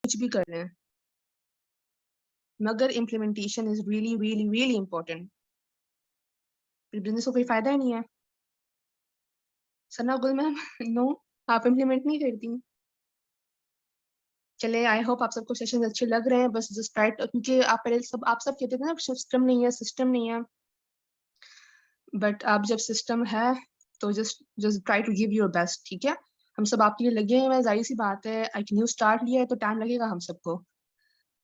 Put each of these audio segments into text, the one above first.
कुछ भी कर रहे हैं, मगर implementation is really really really important. फिर बिजनेस को कोई फायदा ही नहीं है। सना गुल मैम नो, आप इम्प्लीमेंट नहीं करती। चले, आई होप आप सबको सेशन अच्छे लग रहे हैं। बस जस्ट ट्राई, क्योंकि आप पहले आप सब कहते थे ना सिस्टम नहीं है, सिस्टम नहीं है, बट आप जब सिस्टम है तो just just try to give your best. ठीक है, हम सब आपके लिए लगे हैं, जाहिर सी बात है, एक न्यू स्टार्ट लिया है तो टाइम लगेगा हम सबको।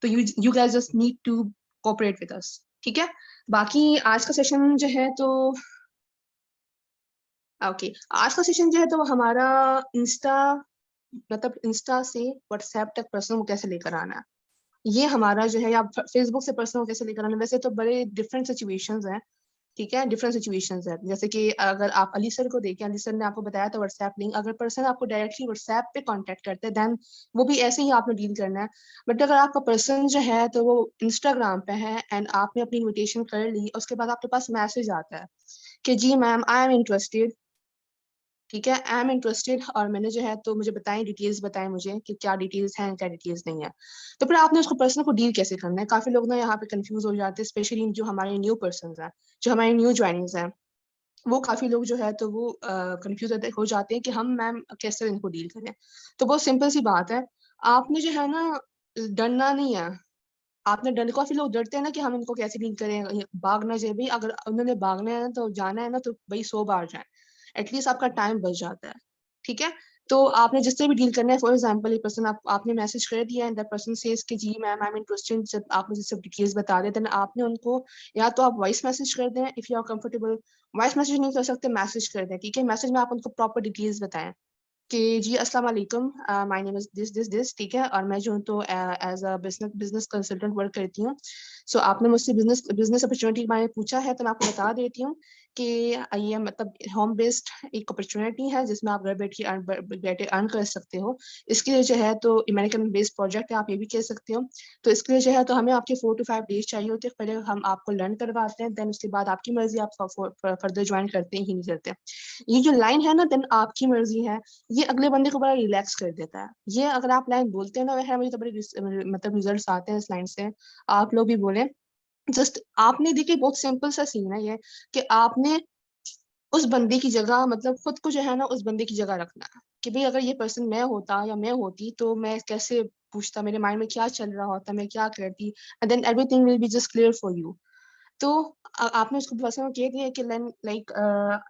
तो you guys just need to cooperate with us. ठीक है, बाकी आज का सेशन जो है तो ओके, आज का सेशन जो है तो हमारा इंस्टा, मतलब इंस्टा से व्हाट्सएप तक पर्सन को कैसे लेकर आना है, ये हमारा जो है, या फेसबुक से पर्सन को कैसे लेकर आना है। वैसे तो बड़े डिफरेंट सिचुएशंस हैं, ठीक है, डिफरेंट सिचुएशंस है। जैसे कि अगर आप अली सर को देखें, अली सर ने आपको बताया था व्हाट्सएप लिंक, अगर पर्सन आपको डायरेक्टली व्हाट्सएप पे कांटेक्ट करते हैं देन वो भी ऐसे ही आपने डील करना है। बट अगर आपका पर्सन जो है तो वो इंस्टाग्राम पे है एंड आपने अपनी इन्विटेशन कर ली, उसके बाद आपके पास मैसेज आता है कि जी मैम आई एम इंटरेस्टेड, ठीक है, आई एम इंटरेस्टेड, और मैंने जो है तो मुझे बताएं, डिटेल्स बताएं मुझे कि क्या डिटेल्स हैं क्या डिटेल्स नहीं है। तो फिर आपने उसको पर्सन को डील कैसे करना है। काफी लोग ना यहाँ पे कंफ्यूज हो जाते हैं, स्पेशली जो हमारे न्यू पर्सन हैं, जो हमारे न्यू ज्वाइनिंग्स हैं, वो काफी लोग जो है तो वो कंफ्यूज हो जाते हैं कि हम मैम कैसे इनको डील करें। तो बहुत सिंपल सी बात है, आपने जो है ना डरना नहीं है। आपने डर, काफी लोग डरते हैं ना कि हम इनको कैसे डील करें, भागना चाहिए भाई, अगर उन्होंने भागना है तो जाना है ना तो भाई 100 बार जाए, एटलीस्ट आपका टाइम बच जाता है। ठीक है, तो आपने जिससे भी डील करना है, फॉर एग्जाम्पल ये पर्सन आपने मैसेज कर दिया एंड दैट पर्सन सेज कि जी मैम आई एम इंटरेस्टेड, जब आप मुझे सब डिटेल्स बता देते हैं आपने उनको, या तो आप वॉइस मैसेज कर दें if you are comfortable, voice message नहीं कर सकते मैसेज कर दें। ठीक है, मैसेज में आप उनको प्रॉपर डिटेल्स बताएं कि जी अस्सलाम वालेकुम, my name is this this this, ठीक है, और मैं जो हूँ तो as a business business consultant work करती हूँ। सो आपने मुझसे बिजनेस बिजनेस अपॉर्चुनिटी के बारे में पूछा है, तो मैं आपको बता देती हूँ कि ये मतलब होम बेस्ड एक अपॉर्चुनिटी है जिसमें आप घर बैठे अर्न कर सकते हो। इसके लिए जो है तो अमेरिकन बेस्ड प्रोजेक्ट है, आप ये भी कह सकते हो। तो इसके लिए जो है तो हमें आपके 4 to 5 डेज चाहिए होते हैं, पहले हम आपको लर्न करवाते हैं, देन उसके बाद आपकी मर्जी, आप फर्दर ज्वाइन करते हैं ही नहीं करते। ये जो लाइन है ना, देन आपकी मर्जी है, ये अगले बंदे को बड़ा रिलैक्स कर देता है। ये अगर आप लाइन बोलते हैं ना, वह मुझे तो बड़े मतलब रिजल्ट्स आते हैं इस लाइन से, आप लोग भी बोले। जस्ट आपने देखिए, बहुत सिंपल सा सीन है ये, कि आपने उस बंदे की जगह, मतलब खुद को जो है ना उस बंदे की जगह रखना है कि भाई अगर ये पर्सन मैं होता या मैं होती तो मैं कैसे पूछता, मेरे माइंड में क्या चल रहा होता, मैं क्या करती, and then everything will be just clear for you. तो आपने उसको पर्सन को कह दिया कि लाइक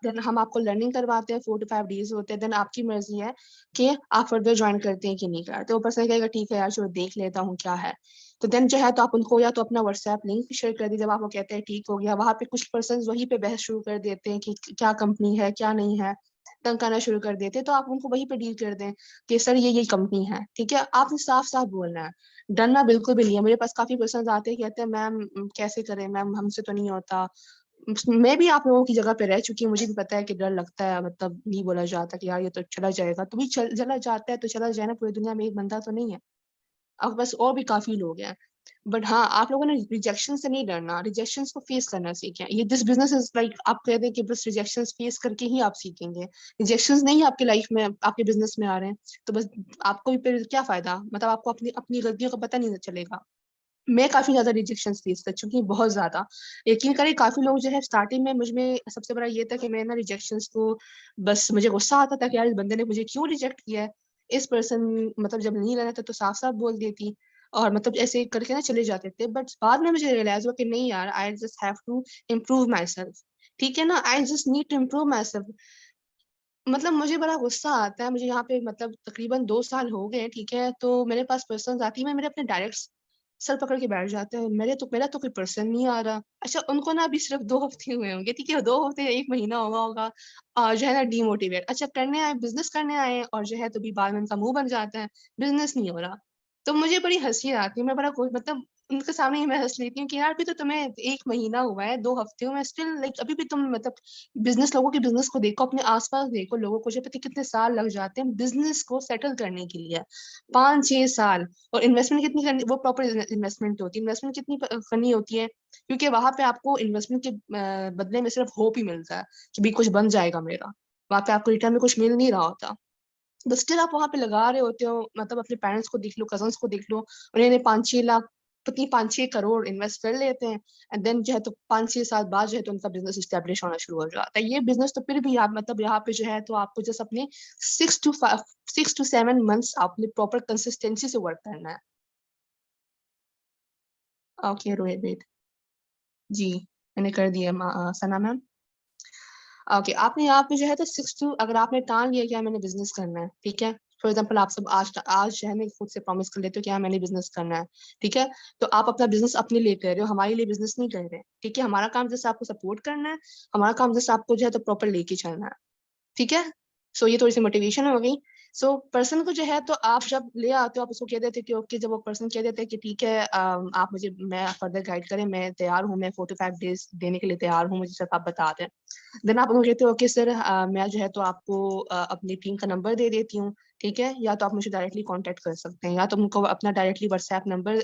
देन हम आपको लर्निंग करवाते हैं, 4 to 5 डेज होते हैं, देन आपकी मर्जी है कि आप फर्दर ज्वाइन करते हैं कि नहीं करते। वो पर्सन कहेगा ठीक है यार चलो देख लेता हूँ क्या है। तो देन जो है तो आप उनको या तो अपना व्हाट्सएप लिंक शेयर कर दीजिए, जब आपको कहते हैं ठीक हो गया, वहां पे कुछ पर्सन वहीं पे बहस शुरू कर देते हैं कि क्या कंपनी है क्या नहीं है, तंग करना शुरू कर देते हैं, तो आप उनको वहीं पे डील कर दें कि सर ये कंपनी है। ठीक है, आपने साफ साफ बोलना है, डरना बिल्कुल भी नहीं है। मेरे पास काफी पर्सन आते हैं, कहते हैं मैम कैसे करें मैम, हमसे तो नहीं होता। मैं भी आप लोगों की जगह पे रह चुकी हूँ, मुझे भी पता है कि डर लगता है, मतलब नहीं बोला जाता कि यार ये तो चला जाएगा, तो भी चला जाता है तो चला जाए ना, पूरी दुनिया में एक बंदा तो नहीं है, अब बस और भी काफी लोग हैं। बट हाँ, आप लोगों ने रिजेक्शन से नहीं डरना, रिजेक्शन को फेस करना सीखें। ये दिस बिजनेस इज लाइक, आप कह दें कि बस रिजेक्शन फेस करके ही आप सीखेंगे, रिजेक्शन नहीं आपके लाइफ में आपके बिजनेस में आ रहे हैं तो बस आपको भी फिर क्या फायदा, मतलब आपको अपनी अपनी गलतियों का पता नहीं चलेगा। मैं काफी ज्यादा रिजेक्शन फेस कर चुकी हूँ, बहुत ज्यादा। यकीन करें, काफी लोग जो है स्टार्टिंग में मुझ में सबसे बड़ा ये था कि मैं ना रिजेक्शन को, बस मुझे गुस्सा आता था कि यार इस बंदे ने मुझे क्यों रिजेक्ट किया है। इस पर्सन, मतलब जब नहीं रहना था तो साफ साफ बोल देती, और मतलब ऐसे करके ना चले जाते थे। बट बाद में मुझे रियलाइज हुआ कि नहीं यार, I just have to improve myself. ठीक है ना, I just need to improve myself. मतलब मुझे बड़ा गुस्सा आता है, मुझे यहाँ पे मतलब तकरीबन 2 साल हो गए, ठीक है, तो मेरे पास पर्सन आती है, मैं मेरे अपने डायरेक्ट सर पकड़ के बैठ जाते हैं, मेरा तो कोई पर्सन नहीं आ रहा। अच्छा, उनको ना अभी सिर्फ 2 हफ्ते हुए होंगे, ठीक है, 2 हफ्ते 1 महीना हुआ होगा, और जो है ना डीमोटिवेट, अच्छा करने आए, बिजनेस करने आए, और जो है तो भी बाद में उनका मुंह बन जाता है, बिजनेस नहीं हो रहा। तो मुझे बड़ी हंसी आती है, मैं बड़ा मतलब उनके सामने ही मैं हंस लेती हूँ कि यार अभी तो तुम्हें 1 महीना हुआ है, 2 हफ्ते हुए, स्टिल लाइक अभी भी तुम मतलब बिजनेस, लोगों के बिजनेस को देखो, अपने आसपास देखो, लोगों को जो पता है कितने साल लग जाते हैं बिजनेस को सेटल करने के लिए, 5-6 साल। और इन्वेस्टमेंट कितनी करनी, वो प्रॉपर इन्वेस्टमेंट होती है, इन्वेस्टमेंट कितनी करनी होती है, क्योंकि वहां पे आपको इन्वेस्टमेंट के बदले में सिर्फ होप ही मिलता है कि भी कुछ बन जाएगा मेरा, वहां पे आपको रिटर्न में कुछ मिल नहीं रहा होता। बट स्टिल आप वहां पे लगा रहे होते हो, मतलब अपने पेरेंट्स को देख लो, कजन्स को देख लो, उन्होंने 5-6 लाख, पत्नी 5-6 करोड़ इन्वेस्ट कर लेते हैं, एंड देन जो है तो 5-6 साल बाद जो है तो उनका बिजनेस स्टेब्लिश होना शुरू हो जाता है। ये बिजनेस तो फिर भी आप मतलब यहाँ पे जो है तो आपको जस्ट अपने 6 to 7 months आपने प्रॉपर कंसिस्टेंसी से वर्क करना है। ओके रोहित वेट, जी मैंने कर दिया सना मैम। ओके आपने यहाँ पे जो है तो 6 to, अगर आपने ठान लिया कि हाँ, मैंने बिजनेस करना है, ठीक है, फॉर एग्जाम्पल आप सब आज आज जो है ना खुद से प्रॉमिस कर लेते हो कि हाँ मैंने बिजनेस करना है, ठीक है, तो आप अपना बिजनेस अपने लिए कर रहे हो, हमारे लिए बिजनेस नहीं कर रहे, ठीक है, हमारा काम जैसे आपको सपोर्ट करना है, हमारा काम जैसे आपको जो है तो प्रॉपर लेके चलना है, ठीक है। सो ये थोड़ी सी मोटिवेशन हो गई। सो पर्सन को जो है तो आप जब ले आते हो आप उसको कह देते हो कि ओके, जब वो पर्सन कह देते हैं कि ठीक है आप मुझे, मैं फर्दर गाइड करें, मैं तैयार हूँ, मैं 45 डेज देने के लिए तैयार हूँ, मुझे सिर्फ आप बता दें। देन आप उनको कहते हो ओके सर, मैं जो है तो आपको अपनी टीम का नंबर दे देती हूँ, ठीक है, या तो आप मुझे डायरेक्टली कांटेक्ट कर सकते हैं, या तो उनको अपना डायरेक्टली व्हाट्सएप नंबर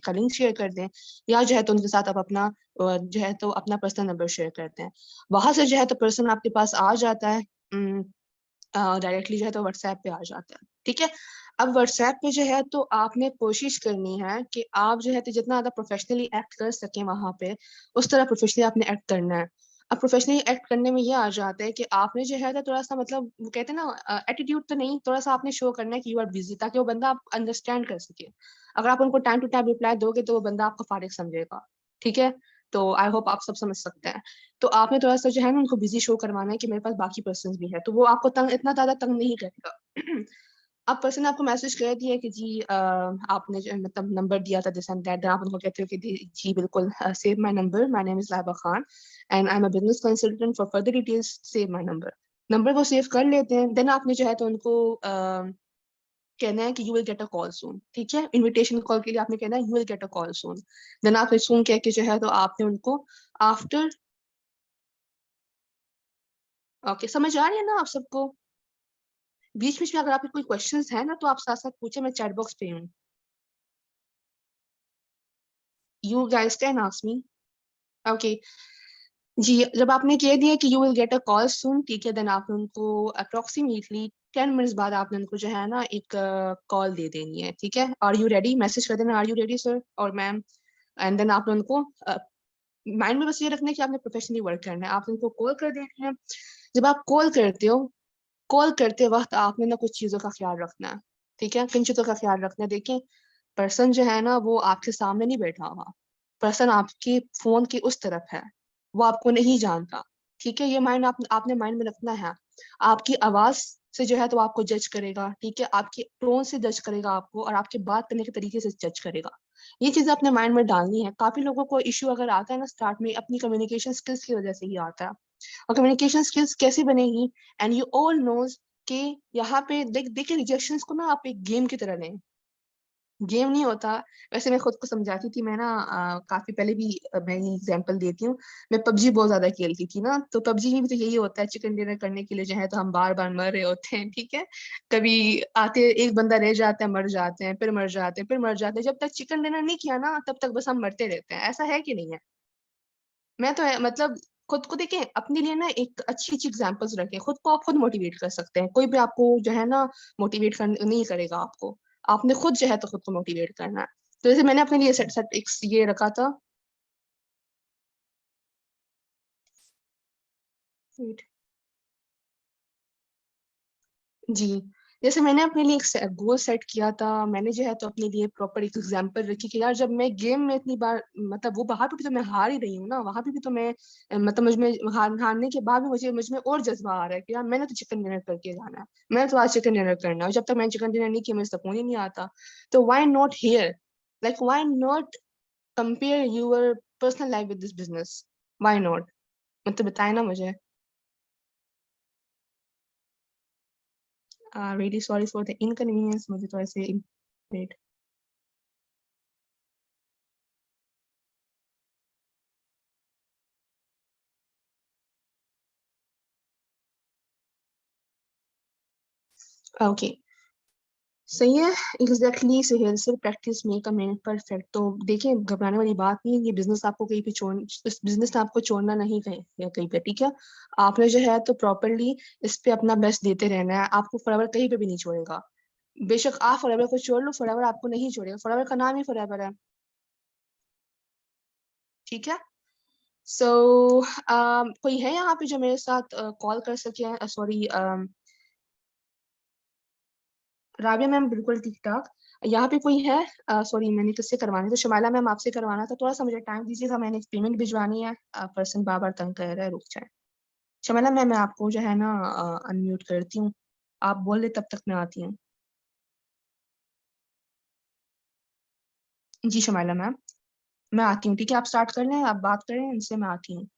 का लिंक शेयर कर दें, या जो है तो उनके साथ आप अपना जो है तो अपना पर्सनल नंबर शेयर करते हैं। वहां से जो है तो पर्सन आपके पास आ जाता है, डायरेक्टली जो है तो व्हाट्सएप पे आ जाता है, ठीक है। अब व्हाट्सएप पे जो है तो आपने कोशिश करनी है कि आप जो है तो जितना ज्यादा प्रोफेशनली एक्ट कर सकें वहां पे, उस तरह प्रोफेशनली आपने एक्ट करना है। अब प्रोफेशनली एक्ट करने में ये आ जाता है कि आपने जो है तो थोड़ा सा मतलब वो कहते हैं ना एटीट्यूड तो नहीं, थोड़ा सा आपने शो करना है कि यू आर बिजी, ताकि वो बंदा आप अंडरस्टैंड कर सके। अगर आप उनको टाइम टू टाइम रिप्लाई दोगे तो वो बंदा आपको फारिग समझेगा, ठीक है। तो आई होप आप सब समझ सकते हैं। तो आपने थोड़ा सा जो है ना उनको बिजी शो करवाना है कि मेरे पास बाकी पर्सन भी है, तो वो आपको तंग, इतना ज्यादा तंग नहीं करेगा। अब पर्सन आपको मैसेज कर दिया कि जी आपने जो मतलब नंबर दिया था दिस एंड दैट, आप उनको कहते हो कि जी बिल्कुल, save my number, my name is Laiba Khan and I am a business consultant, for further details save my number. Number को सेव कर लेते हैं। देन आपने जो है तो उनको कहना है कि you will get a call soon, ठीक है, इनविटेशन कॉल के लिए आपने कहना है you will get a call soon. Then आपने सून कह के जो है तो आपने उनको आफ्टर, ओके समझ आ रही है ना आप सबको? बीच बीच में अगर आपके कोई क्वेश्चंस है ना तो आप साथ साथ पूछे, मैं चैट बॉक्स पे हूँ। You guys can ask me. Okay जी, जब आपने कह दिया कि you will get a call soon, ठीक है, देन आपने उनको अप्रोक्सीमेटली 10 मिनट्स बाद आपने उनको जो है ना एक कॉल दे देनी है, ठीक है। आर यू रेडी, मैसेज कर देना आर यू रेडी सर और मैम, एंड देन आपने उनको माइंड में बस ये रखना है कि आपने प्रोफेशनली वर्क करना है, आप उनको कॉल कर देनी है। जब आप कॉल करते हो, कॉल करते वक्त आपने ना कुछ चीजों का ख्याल रखना है, ठीक है, किन चीजों का ख्याल रखना है, देखिए पर्सन जो है ना वो आपके सामने नहीं बैठा हुआ, पर्सन आपके फोन की उस तरफ है, वो आपको नहीं जानता, ठीक है, ये माइंड आपने माइंड में रखना है। आपकी आवाज से जो है तो आपको जज करेगा, ठीक है, आपकी टोन से जज करेगा आपको, और आपके बात करने के तरीके से जज करेगा। ये चीजें अपने माइंड में डालनी है। काफी लोगों को इश्यू अगर आता है ना स्टार्ट में, अपनी कम्युनिकेशन स्किल्स की वजह से ही आता है। और कम्युनिकेशन स्किल्स कैसे बनेगी, एंड यू ऑल नोज कि यहाँ पे देखिए रिजेक्शंस को ना आप एक गेम की तरह लें, गेम नहीं होता। वैसे मैं खुद को समझाती थी, मैं ना काफी पहले भी मैं ये एग्जांपल देती हूँ, मैं पबजी बहुत ज्यादा खेलती थी ना, तो पबजी में भी तो यही होता है, चिकन डिनर करने के लिए जो है तो हम बार बार मर रहे होते हैं, ठीक है, कभी आते एक बंदा रह जाता है, मर जाते हैं, फिर मर जाते हैं, फिर मर जाते हैं, जब तक चिकन डिनर नहीं किया ना तब तक बस हम मरते रहते हैं। ऐसा है कि नहीं है? मैं तो मतलब खुद को देखें, अपने लिए ना एक अच्छी अच्छी एग्जांपल्स रखें, खुद को आप खुद मोटिवेट कर सकते हैं, कोई भी आपको जो है ना मोटिवेट कर नहीं करेगा आपको, आपने खुद जो है तो खुद को मोटिवेट करना है। तो जैसे मैंने अपने लिए सेट सेट एक ये रखा था। Wait, जी, जैसे मैंने अपने लिए एक गोल सेट किया था, मैंने जो है तो अपने लिए प्रॉपर एक एग्जांपल रखी कि यार जब मैं गेम में इतनी बार मतलब वो वहां पे भी तो मैं हार ही रही हूँ ना, वहां पे भी तो मैं मतलब मुझ में हारने के बाद भी मुझ में और जज्बा आ रहा है कि यार मैंने तो चिकन डिनर करके जाना है, मैंने तो आज चिकन डिनर करना है, और जब तक मैंने चिकन डिनर नहीं किया मुझे सुकून ही नहीं आता। तो why not here, like why not compare your personal life with this business, why not, मतलब बताए ना मुझे। Really sorry for the inconvenience, मुझे तो ऐसे वेट। ओके सही है। एग्जैक्टली सुहेल, सिर्फ practice make a man perfect. तो देखिए, घबराने वाली बात नहीं है, ये बिजनेस आपको कहीं पे छोड़, इस बिजनेस ने आपको छोड़ना नहीं कहीं या कहीं पे, ठीक है। आपने जो है तो प्रॉपरली इस पे अपना बेस्ट देते रहना है, आपको फॉरएवर कहीं पे भी नहीं छोड़ेगा। बेशक आप फॉरएवर को छोड़ लो, फॉरएवर आपको नहीं छोड़ेगा, फॉरएवर का नाम ही फॉरएवर है, ठीक है। सो कोई है यहाँ पे जो मेरे साथ कॉल कर सके? सॉरी, राबिया मैम बिल्कुल ठीक ठाक। यहाँ पे कोई है? सॉरी, मैंने किससे करवानी, तो शमाइला मैम आपसे करवाना था, थोड़ा सा मुझे टाइम दीजिएगा, मैंने पेमेंट भिजवानी है। पर्सन बार बार तंग कर रहा है, रुक जाए। शमाइला मैम, मैं आपको जो है ना अनम्यूट करती हूँ, आप बोल ले, तब तक मैं आती हूँ। जी शमाइला मैम, मैं आती हूँ, ठीक है, आप स्टार्ट कर लें, आप बात करें इनसे, मैं आती हूँ।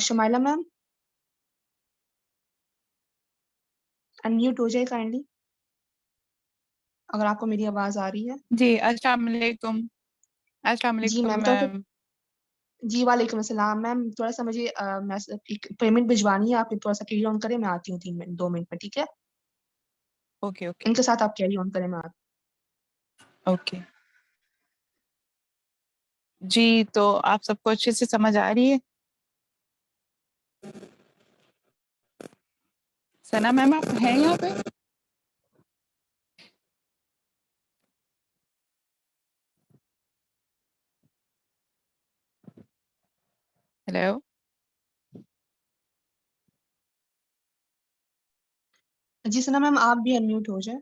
शमाइला मैम, अनम्यूट हो जाए काइंडली, अगर आपको मेरी आवाज आ रही है। जी अस्सलाम वालेकुम। अस्सलाम जी वालेकुम मैम, तो मैम। जी वालेकुम अस्सलाम मैम, थोड़ा सा मुझे एक पेमेंट भिजवानी है, आप थोड़ा सा कैरी ऑन करें, मैं आती हूँ 3 मिनट 2 मिनट में, ठीक है। ओके ओके इनके साथ आप कैरी ऑन करें, मैं आती ओके। जी तो आप सबको अच्छे से समझ आ रही है? सना मैम आप हैं यहाँ पे? हेलो। हूँ। जी सना मैम, आप भी अनम्यूट हो जाए,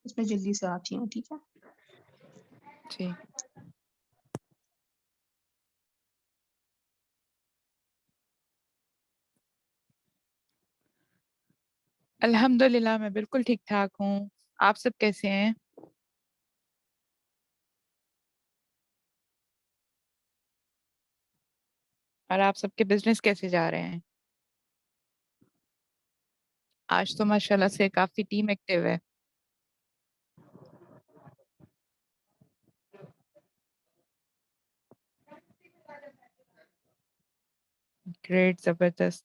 इसमें जल्दी से आती हूँ, ठीक है। जी अल्हम्दुलिल्लाह मैं बिल्कुल ठीक ठाक हूँ। आप सब कैसे हैं? और आप सबके बिजनेस कैसे जा रहे हैं? आज तो माशाल्लाह से काफी टीम एक्टिव है। ग्रेट, जबरदस्त।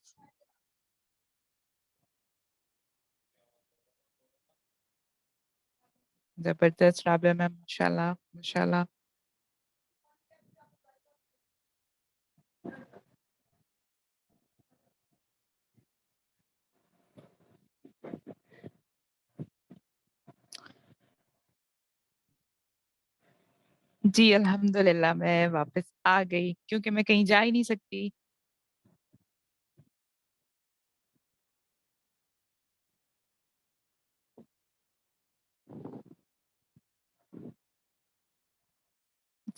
जबरदस्त राबिया मैम, माशाल्लाह माशाल्लाह। जी अल्हम्दुलिल्लाह मैं वापस आ गई क्योंकि मैं कहीं जा ही नहीं सकती।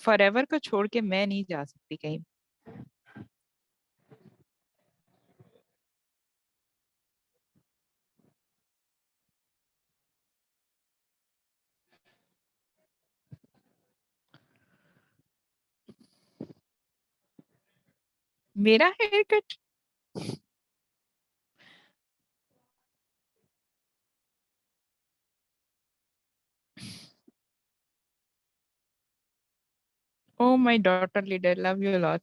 फॉरएवर को छोड़ के मैं नहीं जा सकती कहीं। मेरा haircut? Oh, my daughter leader, love you a lot.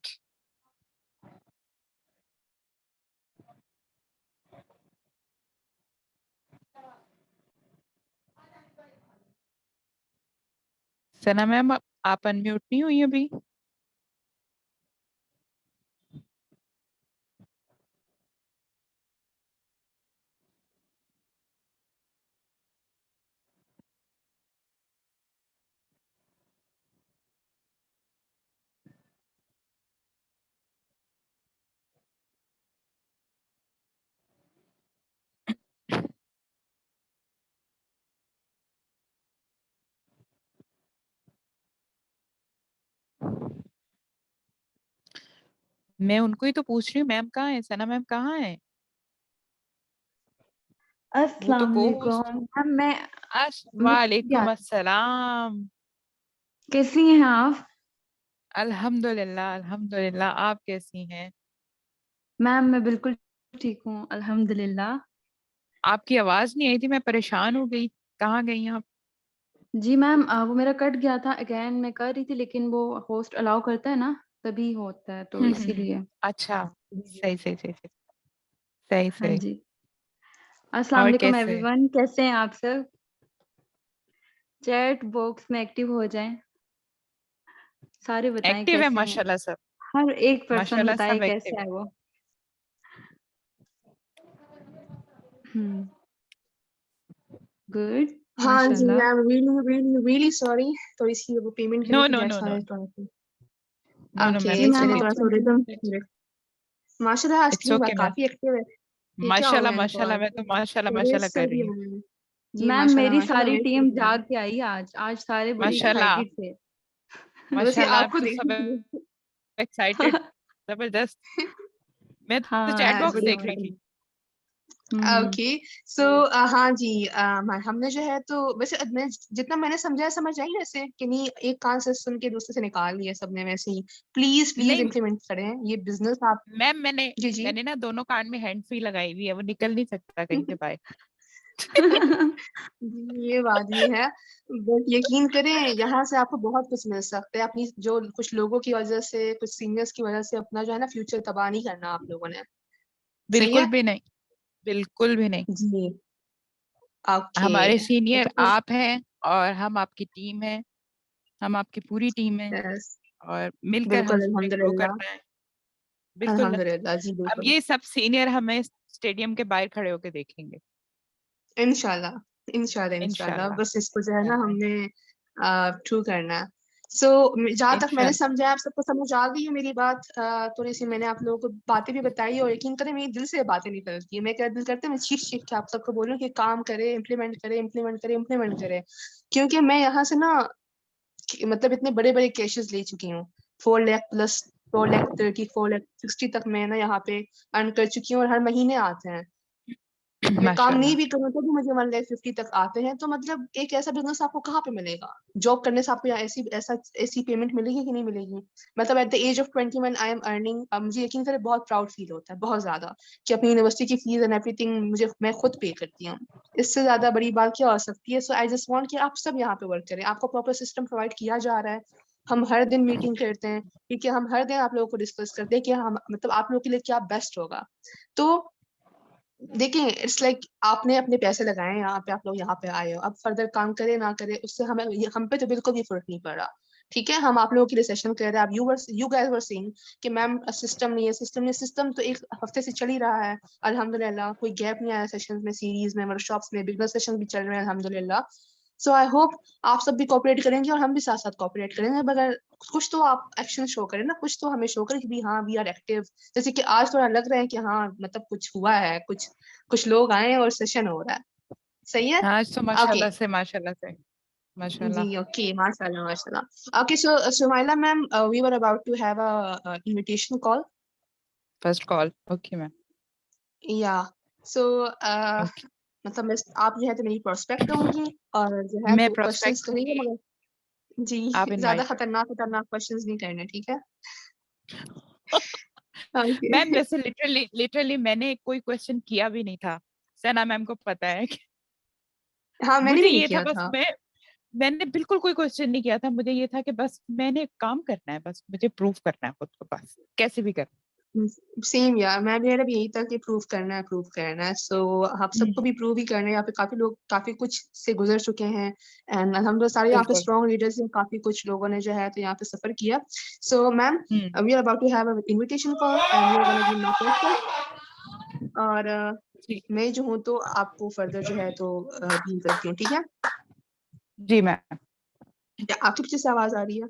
Sana ma'am आप अनम्यूट नहीं हुई अभी? मैं उनको ही तो पूछ रही हूँ, मैम कहाँ है, सना मैम कहाँ है? वो तो अस्सलाम को होस्ट। वालेकुम मैम। मैं क्या, वालेकुम अस्सलाम। कैसी हैं आप? अल्हम्दुलिल्लाह अल्हम्दुलिल्लाह, आप कैसी हैं? मैम मैं बिल्कुल ठीक हूँ अल्हम्दुलिल्लाह। आपकी आवाज नहीं आई थी, मैं परेशान हो गई। कहाँ गई आप? जी मैम, वो मेरा कट गया था, अगेन मैं कर रही थी, लेकिन वो होस्ट अलाउ करता है ना, तभी होता है, तो इसीलिए। अच्छा, सही सही सही सही सही हाँ सही। जी। अस्सलाम और वालेकुम कैसे? एवरीवन, कैसे हैं आप सब? चैट बॉक्स में एक्टिव हो जाएं, सारे बताएं एक्टिव है कैसे हैं। माशाल्लाह सब। हर एक पर्सन माशाल्लाह बताए सब एक्टिव कैसे है। है वो। हम्म। गुड। हाँ जी माशाल्लाह। Ma'am, really really really sorry, थोड़ी सी वो पेमेंट नो करनी थी, no no that's no why थोड़ा सा। नो नो ओके, मैम, जी इट्स मैम, चलिए ओके थोड़ा सा अपॉर्चुनिटी। रिदम। माशाल्लाह आज इट्स टीम ओके मैम। काफी एक्टिव है। ये क्या हो माशाल्लाह गया इनको माशाल्लाह, आज? मैं तो माशाल्लाह बड़े माशाल्लाह कर सही रही हूँ। है। जी मैम माशाल्लाह मेरी माशाल्लाह, सारी मेरे से टीम भी जाग है। के आई आज। आज सारे बड़े माशाल्लाह एक्साइटेड थे। वैसे माशाल्लाह, आप आपको तो सब देखिए। एक्साइटेड, जबरदस्त। मैं तो हाँ चैट बॉक्स जी। बढ़िया देख रही बढ़िया। थी। ओके, सो हाँ जी, हमने जो है तो वैसे मैं जितना मैंने समझा समझ आई वैसे कि नहीं, एक कान से सुन के दूसरे से निकाल लिया सबने वैसे ही। प्लीज प्लीज नहीं इम्प्लीमेंट करें ये बिजनेस आप। मैम, मैंने जी जी। मैंने ना दोनों कान में हैंड फ्री लगाई हुई है, वो निकल नहीं सकता कहीं से बाहर। ये बात भी है। बस यकीन करें, यहाँ से आपको बहुत कुछ मिल सकता है। अपनी जो कुछ लोगों की वजह से, कुछ सीनियर्स की वजह से अपना जो है ना फ्यूचर तबाह नहीं करना आप लोगों ने। सही बिल्कुल है। भी नहीं, बिल्कुल भी नहीं। जी। ओके। हमारे सीनियर तो आप हैं और हम आपकी टीम है, हम आपकी पूरी टीम है, यस, और मिलकर बिल्कुल हमें ग्रो अल्हम्दुलिल्लाह। करना है। बिल्कुल। अल्हम्दुलिल्लाह जी, अब बिल्कुल। ये सब सीनियर हमें स्टेडियम के बाहर खड़े होके देखेंगे। इंशाल्लाह इंशाल्लाह इंशाल्लाह, इंशाल्लाह बस इसको जो है ना इंशाल्लाह हमने ट्रू करना है। सो जहाँ तक मैंने इंशाल्लाह। समझा, आप सबको समझ आ गई है मेरी बात। थोड़ी सी मैंने आप लोगों को बातें भी बताई, और यकीन करें मेरी दिल से बातें निकलती है। मैं क्या दिल करते मैं चीख चीख के आप सबको बोलूं कि काम करे, इम्प्लीमेंट करे, इम्प्लीमेंट करे, इम्प्लीमेंट करे। क्योंकि मैं यहाँ से ना मतलब इतने बड़े बड़े केसेस ले चुकी हूँ। 4 लाख प्लस, 4 लाख 30, 4 लाख 60 तक मैं ना यहाँ पे अर्न कर चुकी हूँ, और हर महीने आते हैं। मैं काम नहीं माशाल्लाह। भी करूँ तो भी मुझे 1 लाख 50 तक आते हैं। तो मतलब एक ऐसा बिजनेस आपको कहाँ पे मिलेगा? जॉब करने से आपको यहाँ ऐसी पेमेंट मिलेगी कि नहीं मिलेगी? मतलब at the age of 21 I am earning. अब मुझे यकीन करें बहुत प्राउड फील होता है, बहुत ज्यादा, कि अपनी यूनिवर्सिटी की फीस एंड एवरीथिंग मुझे मैं खुद पे करती हूँ। इससे ज्यादा बड़ी बात क्या हो सकती है? सो आई जस्ट वांट कि आप सब यहाँ पे वर्क करें। आपको प्रॉपर सिस्टम प्रोवाइड किया जा रहा है। हम हर दिन मीटिंग करते हैं, ठीक है? हम हर दिन आप लोगों को डिस्कस करते हैं कि हम मतलब आप लोगों के लिए क्या बेस्ट होगा। तो देखिए, इट्स लाइक आपने अपने पैसे लगाए हैं यहाँ पे, आप लोग यहाँ पे आए हो। अब फर्दर काम करे ना करे उससे हमें हम पे तो बिल्कुल भी फर्क नहीं पड़ रहा। ठीक है, हम आप लोगों के लिए सेशन कर रहे हैं। आप यू गाइस वर सेइंग कि मैम सिस्टम नहीं है, सिस्टम नहीं है। सिस्टम तो एक हफ्ते से चल ही रहा है अल्हम्दुलिल्लाह। कोई गैप नहीं आया सेशंस में, सीरीज में, वर्कशॉप्स में, बिगनर सेशन भी चल रहे हैं अल्हम्दुलिल्लाह। सो आई होप आप सब भी कोऑपरेट करेंगे, और हम भी साथ साथ कोऑपरेट करेंगे। मगर कुछ तो आप एक्शन शो करें ना, कुछ तो हमें शो करें कि भी हाँ वी आर एक्टिव। जैसे कि आज थोड़ा लग रहा है कि हाँ मतलब कुछ हुआ है, कुछ कुछ लोग आए हैं और सेशन हो रहा है। सही है। आज तो ओके माशाल्लाह से जी, माशाल्लाह। ओके, माशाल्लाह माशाल्लाह। Okay, so Sumaila ma'am, we were about to have a invitation call. First call, okay ma'am. या सो ओके। मतलब आप जो है तो मेरी प्रोस्पेक्ट होंगी, और जो है मैं तो क्वेश्चंस प्रोस्पेक्ट करेंगे, होंगी, मगर जी आप ज्यादा इनवाइट। खतरनाक खतरनाक क्वेश्चंस नहीं करने, ठीक है? ओके। मैम वैसे लिटरली लिटरली मैंने कोई क्वेश्चन किया भी नहीं था, सना मैम को पता है कि हाँ, मैंने मुझे भी नहीं ये था किया बस, था। मैंने बिल्कुल कोई क्वेश्चन नहीं किया था। मुझे ये था कि बस मैंने काम करना है, बस मुझे प्रूव करना है खुद को, बस कैसे भी करना सेम यार, मैं भी, मेरा भी यही था कि प्रूव करना है, प्रूव करना है। सो आप है। सबको भी प्रूव ही करना है। यहाँ पे काफी लोग काफी कुछ से गुजर चुके हैं, एंड हम लोग सारे यहाँ पे बिल्कुल। स्ट्रॉन्ग लीडर्स हैं। काफी कुछ लोगों ने जो है तो यहाँ पे सफर किया। So ma'am, hmm. We are about to have a invitation call, and you are gonna give me question, और जी मैं जो हूँ तो आपको फर्दर जो है तो डील करती हूँ, ठीक है? जी मैम। क्या आपके पीछे से आवाज आ रही है?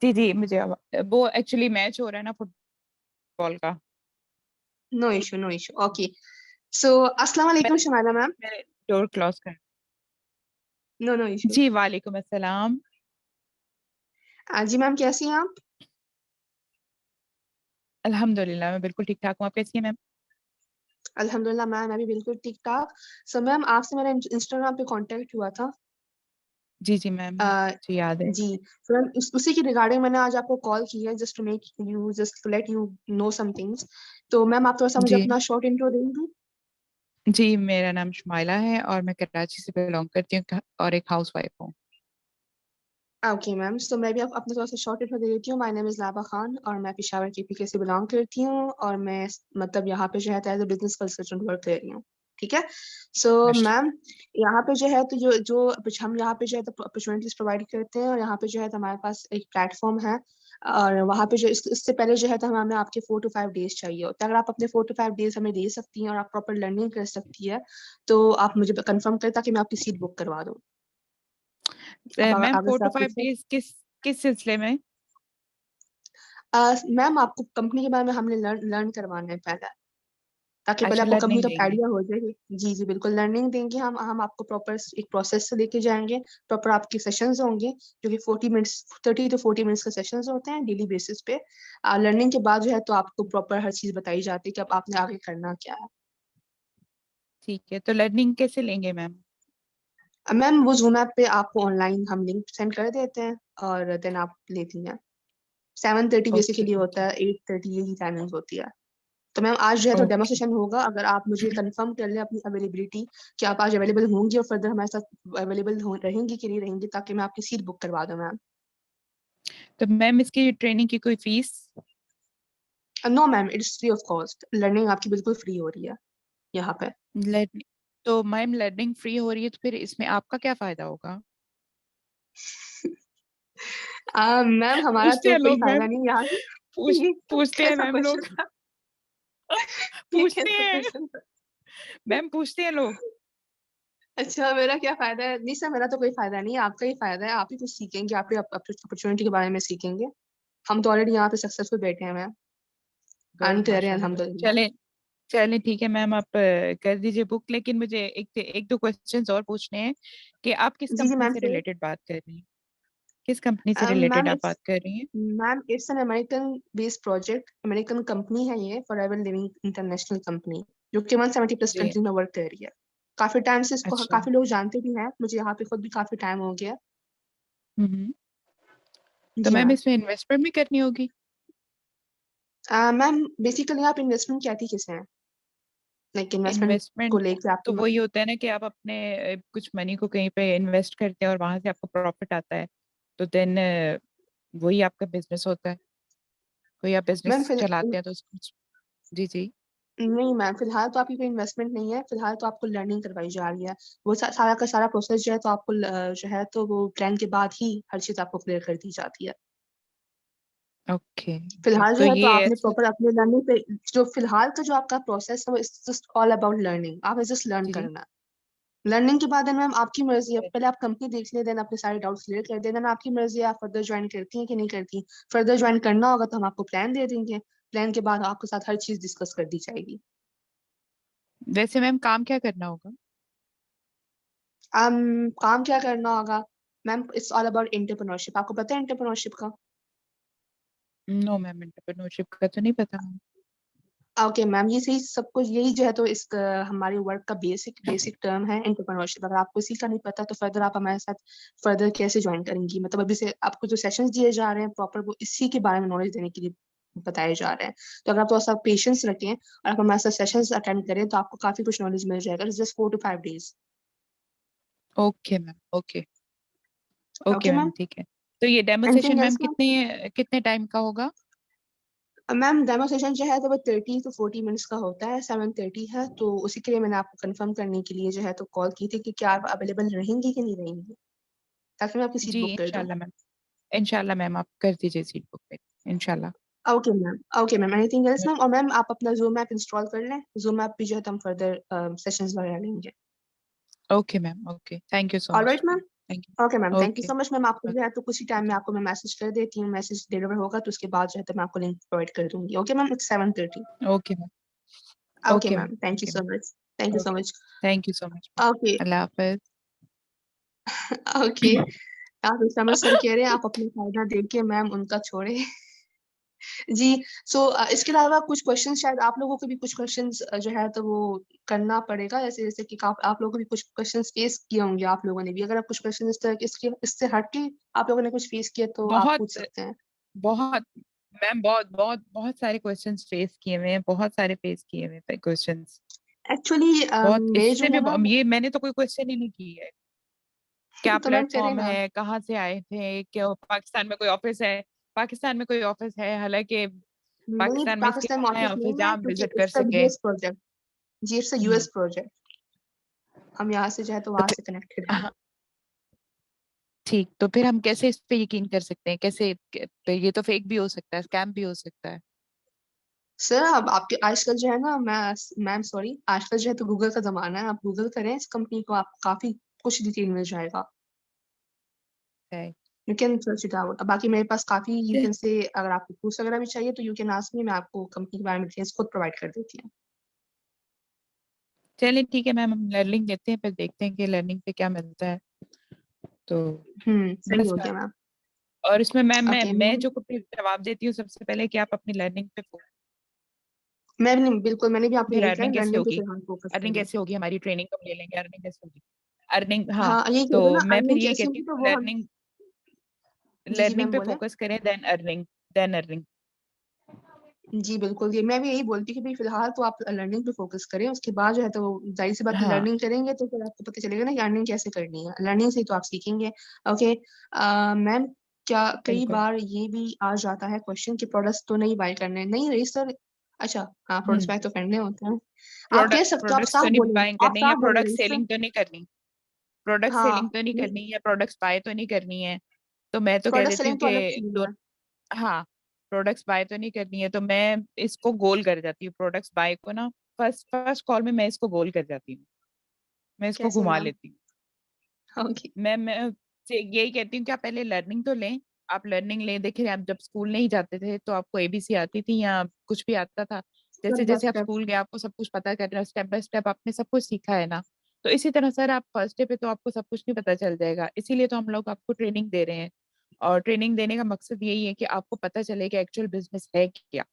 जी जी, मुझे वो एक्चुअली मैच हो रहा है ना फुटबॉल का। No issue, no issue. Okay, so अस्सलाम वालेकुम मैंने शमाला मैम। मैंने डोर क्लोज कर। No no issue. जी वालेकुम अस्सलाम। जी मैम, कैसी हैं आप? अल्हम्दुलिल्लाह मैं बिल्कुल ठीक ठाक हूँ, आप कैसी हैं मैम? अल्हम्दुलिल्लाह मैम, मैं भी बिल्कुल ठीक ठाक। सो मैम, आपसे मेरा इंस्टाग्राम पे कांटेक्ट हुआ था। जी जी मैम, अ, जी याद है। जी, तो मैम उसी की रिगार्डिंग मैंने आज आपको कॉल की है, just to make you, just to let you know some things. तो मैम आप थोड़ा सा मुझे जी अपना शॉर्ट इंट्रो देंगी? जी, मेरा नाम शुमाइला है और मैं कराची से बिलोंग करती हूँ और एक हाउसवाइफ हूँ। ओके मैम, सो मैं भी अपने थोड़ा सा शॉर्ट इंट्रो दे देती हूँ। माय नेम इज़ लाबा खान और मैं पेशावर केपीके से बिलोंग करती हूँ और मैं मतलब यहाँ पे जो है as a business consultant work कर रही हूँ। ठीक है। सो मैम, यहाँ पे जो है तो जो जो हम यहाँ पे जो है तो अपॉर्चुनिटीज प्रोवाइड करते हैं और यहाँ पे जो है तो हमारे पास एक प्लेटफॉर्म है और वहाँ पे जो इससे पहले जो है तो हमें आपके 4 to 5 डेज चाहिए होता है। अगर आप अपने 4 to 5 डेज हमें दे सकती हैं और आप प्रॉपर लर्निंग कर सकती है तो आप मुझे कंफर्म करें ताकि मैं आपकी सीट बुक करवा दूँ। अब मैम आगे फोर से टू आप फाइव पूछें। डेज किस किस सिलसिले में? मैम आपको कंपनी के बारे में हमने लर्न करवाना है पहले, ताकि पहले अच्छा, आपको कंपनी लर्निंग का देंगे। आइडिया हो जाए। जी जी बिल्कुल, लर्निंग देंगे हम आपको प्रॉपर एक प्रोसेस से लेके जाएंगे। प्रॉपर आपके सेशंस होंगे जो कि 40 मिनट्स 30 to 40 मिनट्स के सेशंस होते हैं डेली बेसिस पे। लर्निंग के बाद जो है तो आपको प्रॉपर हर चीज बताई जाती है कि अब आपने आगे करना क्या है। ठीक है, तो लर्निंग कैसे लेंगे मैम? मैम वो जूम ऐप पे आपको ऑनलाइन हम लिंक सेंड कर देते हैं और देन आप लेती हैं। 7:30 ओके बेसिकली ओके होता है, 8:30 यही टाइमिंग होती है। तो मैम आज जो है तो डेमो ओके। सेशन होगा। अगर आप मुझे कंफर्म कर लें अपनी अवेलेबिलिटी कि आप आज अवेलेबल होंगी और फर्दर हमारे साथ अवेलेबल रहेंगी कि नहीं रहेंगी, ताकि मैं आपकी सीट बुक करवा दूं मैम। तो मैम इसकी ट्रेनिंग की कोई fees? No ma'am, it's free of cost. Learning आपकी बिल्कुल फ्री हो रही है यहाँ पे। लर्निंग, तो मैम लर्निंग फ्री हो रही है तो फिर इसमें आपका क्या फायदा होगा? मैम हमारा पूछते तो हैं कोई लोग फायदा मैम, नहीं यहाँ। ये पूछते हैं कैसा मैम लोग। क्वेश्चन था? ये पूछते कैसा हैं क्वेश्चन था? मैम, पूछते हैं लोग। अच्छा, मेरा क्या फायदा है? नहीं सर, मेरा तो कोई फायदा नहीं है, आपका ही फायदा है। आप ही कुछ सीखेंगे, आप ही अपॉर्चुनिटी के बारे में सीखेंगे। हम तो ऑलरेडी यहाँ पे सक्सेसफुल बैठे हैं मैम, अर्न गुड, कर रहे हैं माशाल्लाह गुड। अल्हम्दुलिल्लाह। चले चले ठीक है मैम, आप कर दीजिए बुक, लेकिन मुझे एक दो क्वेश्चंस और पूछने हैं कि आप किस जी जी कंपनी मैम से सर। रिलेटेड बात कर रही हैं? किस कंपनी से रिलेटेड मैम आप इट्स बात कर रही हैं? Ma'am it's an American based project. American company है ये, फॉरएवर लिविंग इंटरनेशनल कंपनी, जो कि 170+ जी। कंट्री में वर्क कर रही है। काफी टाइम से इसको अच्छा। काफी लोग जानते भी हैं, मुझे यहाँ पे खुद भी काफी टाइम हो गया। हम्म। तो जी मैम मैम। इसमें इन्वेस्टमेंट भी करनी होगी? मैम बेसिकली आप इन्वेस्टमेंट कहती किसे हैं? लाइक इन्वेस्टमेंट को इन्वेस्टमेंट लेके तो आपकी। वही होता है ना कि आप अपने कुछ मनी को कहीं पे इन्वेस्ट करते हैं और वहां से आपको प्रॉफिट आता है, तो देन वही आपका बिजनेस होता है। कोई आप मैम बिजनेस फिर चलाते हैं तो उसको। जी जी। नहीं मैम, फिलहाल तो आपकी कोई इन्वेस्टमेंट नहीं है। फिलहाल तो आपको लर्निंग करवाई जा रही है। वो सारा का सारा प्रोसेस जो है तो आपको जो है तो वो प्लान के बाद ही हर चीज आपको क्लियर कर दी जाती है। ओके ओके, फिलहाल जो तो है तो ये आपने ऐसे। प्रॉपर अपने लर्निंग पे, जो फिलहाल का जो आपका प्रोसेस है वो it's just all about learning. आपने जस्ट लर्न जी जी। करना है। लर्निंग के बाद मैम आपकी मर्जी है, पहले आप कंपनी देख लें, देन अपने सारे डाउट्स क्लियर कर दें, देन आपकी मर्जी है आप फर्दर ज्वाइन करती हैं कि नहीं करती। फर्दर ज्वाइन करना होगा तो हम आपको प्लान दे देंगे। प्लान के बाद आपके साथ हर चीज डिस्कस कर दी जाएगी। वैसे मैम काम क्या करना होगा? काम क्या करना होगा? Ma'am it's all about entrepreneurship. आपको पता है एंटरप्रेन्योरशिप का? नो मैम, एंटरप्रेन्योरशिप का तो नहीं पता मैम। ओके मैम, ये सही सब कुछ यही जो है तो इस हमारे वर्क का बेसिक बेसिक टर्म है एंटरप्रेन्योरशिप। अगर आपको इसी का नहीं पता तो फर्दर आप हमारे साथ फर्दर कैसे ज्वाइन करेंगी? मतलब अभी से आपको जो सेशंस दिए जा रहे हैं प्रॉपर वो इसी के बारे में नॉलेज देने के लिए बताए जा रहे हैं। तो अगर आप थोड़ा सा पेशेंस रखें और आप हमारे साथ सेशंस अटेंड करें तो आपको काफी कुछ नॉलेज मिल जाएगा। Just 4 to 5 days. Okay ma'am, okay. Okay okay ma'am, ma'am. ठीक है। तो ये demo session anything ma'am else ma'am? कितने कितने टाइम का होगा? मैम डेमो सेशन जो है तो वो 30 to 40 मिनट्स का होता है। 7:30 है तो उसी के लिए मैंने आपको कंफर्म करने के लिए जो है तो कॉल की थी कि क्या आप अवेलेबल रहेंगी कि नहीं रहेंगी, ताकि मैं आपकी सीट जी बुक कर दूं। इंशाल्लाह मैम। इंशाल्लाह मैम, आप कर दीजिए सीट बुक पे। इंशाल्लाह। Okay ma'am. Okay ma'am, anything else ma'am? और मैम आप अपना जूम ऐप इंस्टॉल कर लें। जूम ऐप भी जो है तो हम फर्दर सेशंस वगैरह लेंगे। Okay ma'am, okay, thank you so alright much. Ma'am. Thank okay ma'am, you. Thank you okay so much ma'am. आपको जो है तो कुछ ही टाइम में ओके आपको मैं मैसेज कर देती हूँ। मैसेज डिलीवर होगा तो उसके बाद जो है तो मैं आपको लिंक प्रोवाइड कर दूंगी। Okay ma'am, it's 7:30। Okay ma'am. Okay okay ma'am. Ma'am, thank you okay so ma'am. Much. Thank you so okay, much. Thank you so much okay. Ma'am. Allah Hafiz. Okay. आप समझ sir कह रहे हैं आप अपना फायदा देख के मैम उनका छोड़े। जी। सो इसके अलावा कुछ क्वेश्चन शायद आप लोगों को भी कुछ क्वेश्चंस जो है तो वो करना पड़ेगा। जैसे जैसे कि आप लोगों को भी कुछ क्वेश्चंस फेस किए होंगे। आप लोगों ने भी अगर आप कुछ क्वेश्चन इस तरह के इससे हट के आप लोगों ने कुछ फेस किए तो आप बहुत पूछ सकते हैं। बहुत मैम, बहुत बहुत बहुत सारे क्वेश्चंस फेस किए हुए हैं, बहुत सारे फेस किए हुए हैं क्वेश्चंस। एक्चुअली बहुत मेरे जो इससे भी है ना ये मैंने तो कोई क्वेश्चन ही नहीं की है। क्या तो मैम करें प्लेटफॉर्म ना, है, कहाँ से आए थे, क्या पाकिस्तान में कोई ऑफिस है? पाकिस्तान में कोई ऑफिस है, हालांकि नहीं पाकिस्तान में इसके पाकिस्तान में कहाँ है ऑफिस ऑफिस नहीं है जहाँ हम क्योंकि विजिट कर इसका सके? यूएस प्रोजेक्ट, जी इट्स हम्म यूएस प्रोजेक्ट, हम यहाँ से जो है तो तो वहां फिर से कनेक्टेड है। हाँ, ठीक, तो फिर हम कैसे इस पे यकीन कर सकते हैं? कैसे तो ये तो फेक भी हो सकता है, स्कैम भी हो सकता है। सर अब आपके आजकल जो है ना, मैम सॉरी, आजकल जो है तो गूगल का जमाना है, आप गूगल करें इस कंपनी को, आपको काफी कुछ डिटेल मिल जाएगा। है। You can search it out. बाकी मेरे पास काफी यू कैन से, अगर आपको प्रूफ वगैरह भी चाहिए तो यू कैन आस्क मी, मैं आपको कंपनी के बारे में डिटेल्स खुद प्रोवाइड कर देती हूँ। चलिए ठीक है मैम, हम लर्निंग लेते हैं, फिर देखते हैं कि लर्निंग पे क्या मिलता है। तो सही बस हो मैम, गया मैम। और इसमें मैम मैं ओके मैं मैम, जो कुछ जवाब देती हूँ सबसे पहले कि आप अपनी लर्निंग पे मैं भी नहीं, बिल्कुल मैंने भी आपको फिर यही कहा, अर्निंग कैसे लर्निंग पे होगी? फिलहाल फोकस अर्निंग करें। कैसे होगी हमारी? ट्रेनिंग कब ले लेंगे? अर्निंग कैसे होगी? अर्निंग, हाँ। हाँ यही कह तो रहे हो ना, मैं फिर अर्निंग ये कैसे कहती होगी हूँ तो कि वो हम, लर्निंग जी जी लर्निंग मैम पे बोले। फोकस करें, देन अर्निंग, देन अर्निंग। जी बिल्कुल, ये मैं भी यही बोलती हूँ कि भाई फिलहाल तो आप लर्निंग पे फोकस करें, उसके बाद जो है तो जाहिर सी बात है हाँ लर्निंग करेंगे तो फिर आपको पता चलेगा ना कि अर्निंग कैसे करनी है, लर्निंग से ही तो आप सीखेंगे। ओके मैम, क्या कई बिल्कुल। बार ये भी आ जाता है क्वेश्चन कि प्रोडक्ट्स तो नहीं बाय करने, नहीं रही सर, अच्छा हाँ प्रोडक्ट्स हम्म बाय तो करने होते हैं। आप कह प्रोडक्ट सकते हो, आप प्रोडक्ट्स तो साफ नहीं बोले, बाइंग आप करनी या साफ बोले प्रोडक्ट रही सर। सेलिंग तो नहीं करनी? प्रोडक्ट सेलिंग हाँ तो नहीं नहीं, करनी या प्रोडक्ट्स बाय तो नहीं करनी है? तो मैं तो कह प्रोडक्ट देती हूँ सेलिंग तो कि अलग चीज दो, है। हाँ, प्रोडक्ट्स बाय तो नहीं करनी है, तो मैं इसको गोल कर जाती हूँ प्रोडक्ट्स बाय को ना। फर्स्ट फर्स्ट कॉल में मैं इसको गोल कर जाती हूँ, मैं इसको कैसे घुमा मैम? लेती हूँ। ओके। मैं से यही कहती हूँ कि आप पहले लर्निंग तो लें। आप लर्निंग लें, देखिए आप जब स्कूल नहीं जाते थे तो आपको एबीसी आती थी या कुछ भी आता था? जैसे स्टेप बाय जैसे आप स्टेप। स्कूल गए आपको सब कुछ पता कर रहे हो, स्टेप बाय स्टेप आपने सब कुछ सीखा है ना। तो इसी तरह सर आप फर्स्ट डे पे तो आपको सब कुछ नहीं पता चल जाएगा, इसीलिए तो हम लोग आपको ट्रेनिंग दे रहे हैं। और ट्रेनिंग देने का मकसद यही है कि आपको पता चले कि एक्चुअल बिजनेस है क्या।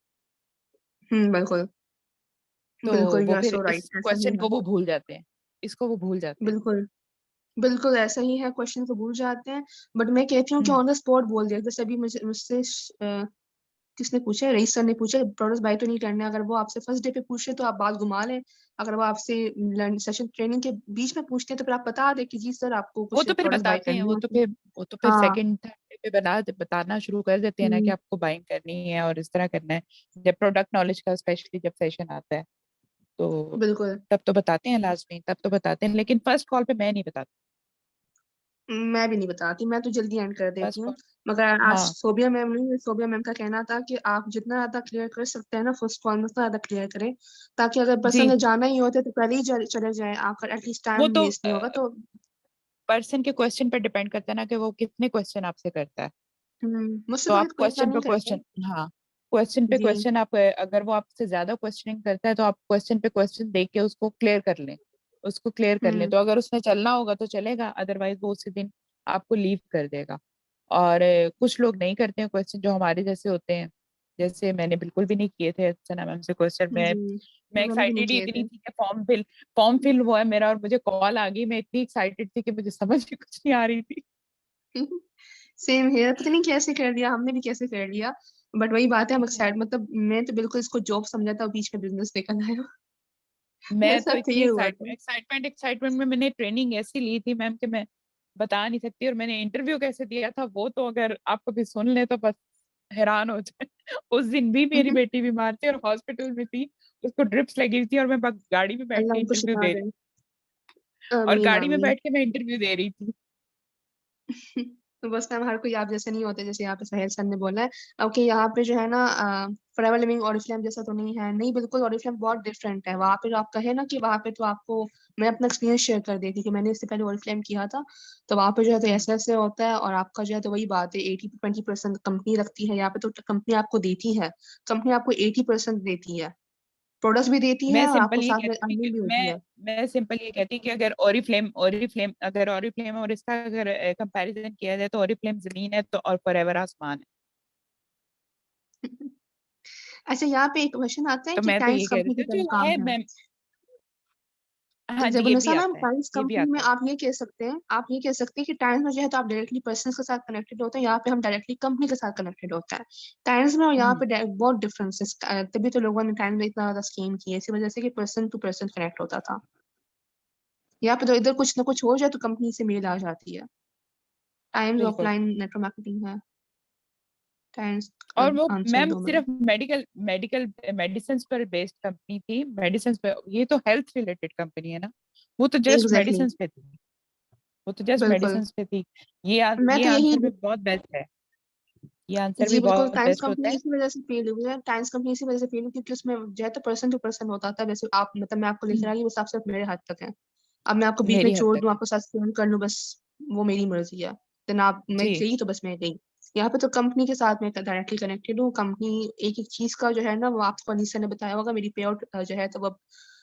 बिल्कुल, तो बिल्कुल यू वो आर फिर सो इस राइट, ऐसा ही क्वेश्चन है। को वो भूल जाते हैं, इसको वो भूल जाते हैं। बिल्कुल, बिल्कुल ऐसा ही है, क्वेश्चन को भूल जाते हैं। बट मैं कहती हूँ कि हम्म ऑन द स्पॉट बोल दिया, जैसे अभी मुझे मुझसे किसने पूछा, रईस सर ने पूछा प्रोडक्ट्स बाय तो नहीं करने, अगर वो आपसे फर्स्ट डे पे पूछे तो आप बात घुमा लें, अगर वो आपसे सेशन ट्रेनिंग के बीच में पूछते हैं तो फिर आप बता दें कि जी सर आपको वो कुछ तो फिर प्रोडक्ट्स बाय बताते हैं, करनी वो तो होती है। फिर वो तो फिर हाँ। सेकंड थर्ड डे पे बताना शुरू कर देते हैं ना कि हम्म, आपको बाइंग करनी है और इस तरह करना है। जब प्रोडक्ट नॉलेज का स्पेशली जब सेशन आता है तो बिल्कुल। तब तो बताते हैं, लास्ट में तब तो बताते हैं, लेकिन फर्स्ट कॉल पे मैं नहीं बताती। मैं भी नहीं बताती, मैं तो जल्दी एंड कर देती फर्स्ट हूँ। कॉल, मगर आज हाँ सोबिया मैम ने, सोबिया मैम का कहना था कि आप जितना ज्यादा क्लियर कर सकते हैं ना फर्स्ट कॉल में, उतना ज्यादा क्लियर करें, ताकि अगर पर्सन जी। ने जाना ही होता है तो पहले ही चले जाए, आपका एटलीस्ट वो टाइम तो वेस्ट नहीं होगा तो। पर्सन के क्वेश्चन पर डिपेंड करता है ना कि वो कितने क्वेश्चन आपसे करता है। मुझसे तो तो आप इतना क्वेश्चन पे नहीं करते। क्वेश्चन, हाँ, क्वेश्चन पे जी। क्वेश्चन आप अगर वो आपसे ज्यादा क्वेश्चनिंग करता है तो आप क्वेश्चन पे क्वेश्चन देख के उसको क्लियर कर लें, उसको क्लियर कर लें। हम्म तो अगर उसने चलना होगा तो चलेगा, अदरवाइज वो उसी दिन आपको लीव कर देगा। और कुछ लोग नहीं करते हैं क्वेश्चन, जो हमारे जैसे होते हैं, जैसे मैंने बिल्कुल भी नहीं किए थे सना मैम से क्वेश्चन। मैं जी, मैं मैंने भी नहीं एक्साइटेड ही किए इतनी थे। थी कि फॉर्म फिल हुआ है मेरा और मुझे कॉल आ गई, मैं इतनी एक्साइटेड थी कि मुझे समझ ही कुछ नहीं आ रही थी। सेम है, पता नहीं कैसे कर दिया, हमने भी कैसे कर लिया। बट वही बात है, हम एक्साइट, मतलब मैं तो बिल्कुल इसको जॉब समझा था और बीच में बिजनेस निकल आया। मेरे मैं तो साथ तो इतनी ये हुआ था। एक्साइटमेंट में मैंने ट्रेनिंग ऐसी ली थी मैम कि मैं बता नहीं सकती। और मैंने इंटरव्यू कैसे दिया था वो तो अगर आप कभी सुन ले तो बस हैरान हो जाए। उस दिन भी मेरी बेटी बीमार थी और हॉस्पिटल में थी, उसको ड्रिप्स लगी थी और मैं बस गाड़ी में बैठ अल्लाह के उनको इंटरव्यू शिफा दे रही, दे। और आमीन गाड़ी में आमीन। बैठ के मैं इंटरव्यू दे रही थी। तो बस मैम हर कोई आप जैसे नहीं होते, जैसे यहाँ पे साहिल सर ने बोला है। ओके यहाँ पे जो है ना फॉरएवर लिविंग ओरिफ्लेम जैसा तो नहीं है, नहीं बिल्कुल, ओरिफ्लेम बहुत डिफरेंट है। वहाँ पे जो आप कहे ना कि वहाँ पे तो आपको, मैं अपना एक्सपीरियंस शेयर कर देती कि मैंने इससे पहले ओरिफ्लेम किया था, तो वहाँ पे जो है तो हम्म। ऐसे ऐसे होता है, और आपका जो है तो वही बात है, 80 to 20% कंपनी रखती है यहाँ पे, तो कंपनी आपको देती है, कंपनी आपको 80% देती है, प्रोडक्ट्स भी देती मैं है और आपको सिंपल ये साथ में कहती थी अर्निंग कि भी होती है। मैं सिंपल ये कहती कि अगर ओरिफ्लेम और इसका अगर कंपैरिजन किया जाए तो ओरिफ्लेम जमीन है तो और फॉरएवर आसमान है। अच्छा यहाँ पे एक क्वेश्चन आता है तो कि मैं तो ये टाइम्स कह रही कंपनी की थी तरह जो काम है है। मैं हाँ जी, ये जबरदस्ता भी मैम आता है, टाइम्स ये भी कंपनी में आता है। आप ये कह सकते हैं, कि टाइम्स में जो है तो आप डायरेक्टली पर्सन के साथ कनेक्टेड होते हैं, यहाँ पे हम डायरेक्टली कंपनी के साथ कनेक्टेड होता है। टाइम्स में और यहाँ पे बहुत डिफरेंसेस, तभी तो लोगों ने टाइम में इतना ज्यादा स्कीम किया, इसी वजह से कि पर्सन टू पर्सन कनेक्ट होता था। यहाँ पे तो इधर कुछ ना कुछ हो जाए तो कंपनी से मेल आ जाती है। टाइम्स बिल्कुल। ऑफलाइन नेटवर्क मार्केटिंग है, टाइम्स और वो आंसर मैम दो मिनट। सिर्फ मेडिकल मेडिकल मेडिसिन पर बेस्ड कंपनी थी, मेडिसिन पे, ये तो हेल्थ रिलेटेड कंपनी है ना, वो तो जस्ट एग्जैक्टली, मेडिसिन पे थी, वो तो जस्ट बिल्कुल। मेडिसिन पे थी। मैं ये तो यही, आंसर भी बहुत बेस्ट है, ये आंसर जी भी बिल्कुल, बहुत टाइम्स बेस्ट होता कंपनी है। इसी वजह से फेल हुई है, टाइम्स कंपनी इसी वजह से फेल हुई क्योंकि उसमें जो है तो पर्सन टू पर्सन होता था। वैसे आप मतलब मैं आपको लिख रहा हूँ, वो साफ साफ मेरे हाथ तक है। अब मैं आपको बीच में मेरी हद छोड़ तक दूं, है। आपको साथ फोन कर लूं, बस वो मेरी मर्जी है। देन आप, मैं जी गई तो बस मैं गई। यहाँ पे तो कंपनी के साथ मैं डायरेक्टली कनेक्टेड हूँ। कंपनी एक एक चीज का जो है ना, वो आपको अनीसा ने बताया होगा, मेरी पे आउट जो है तो वो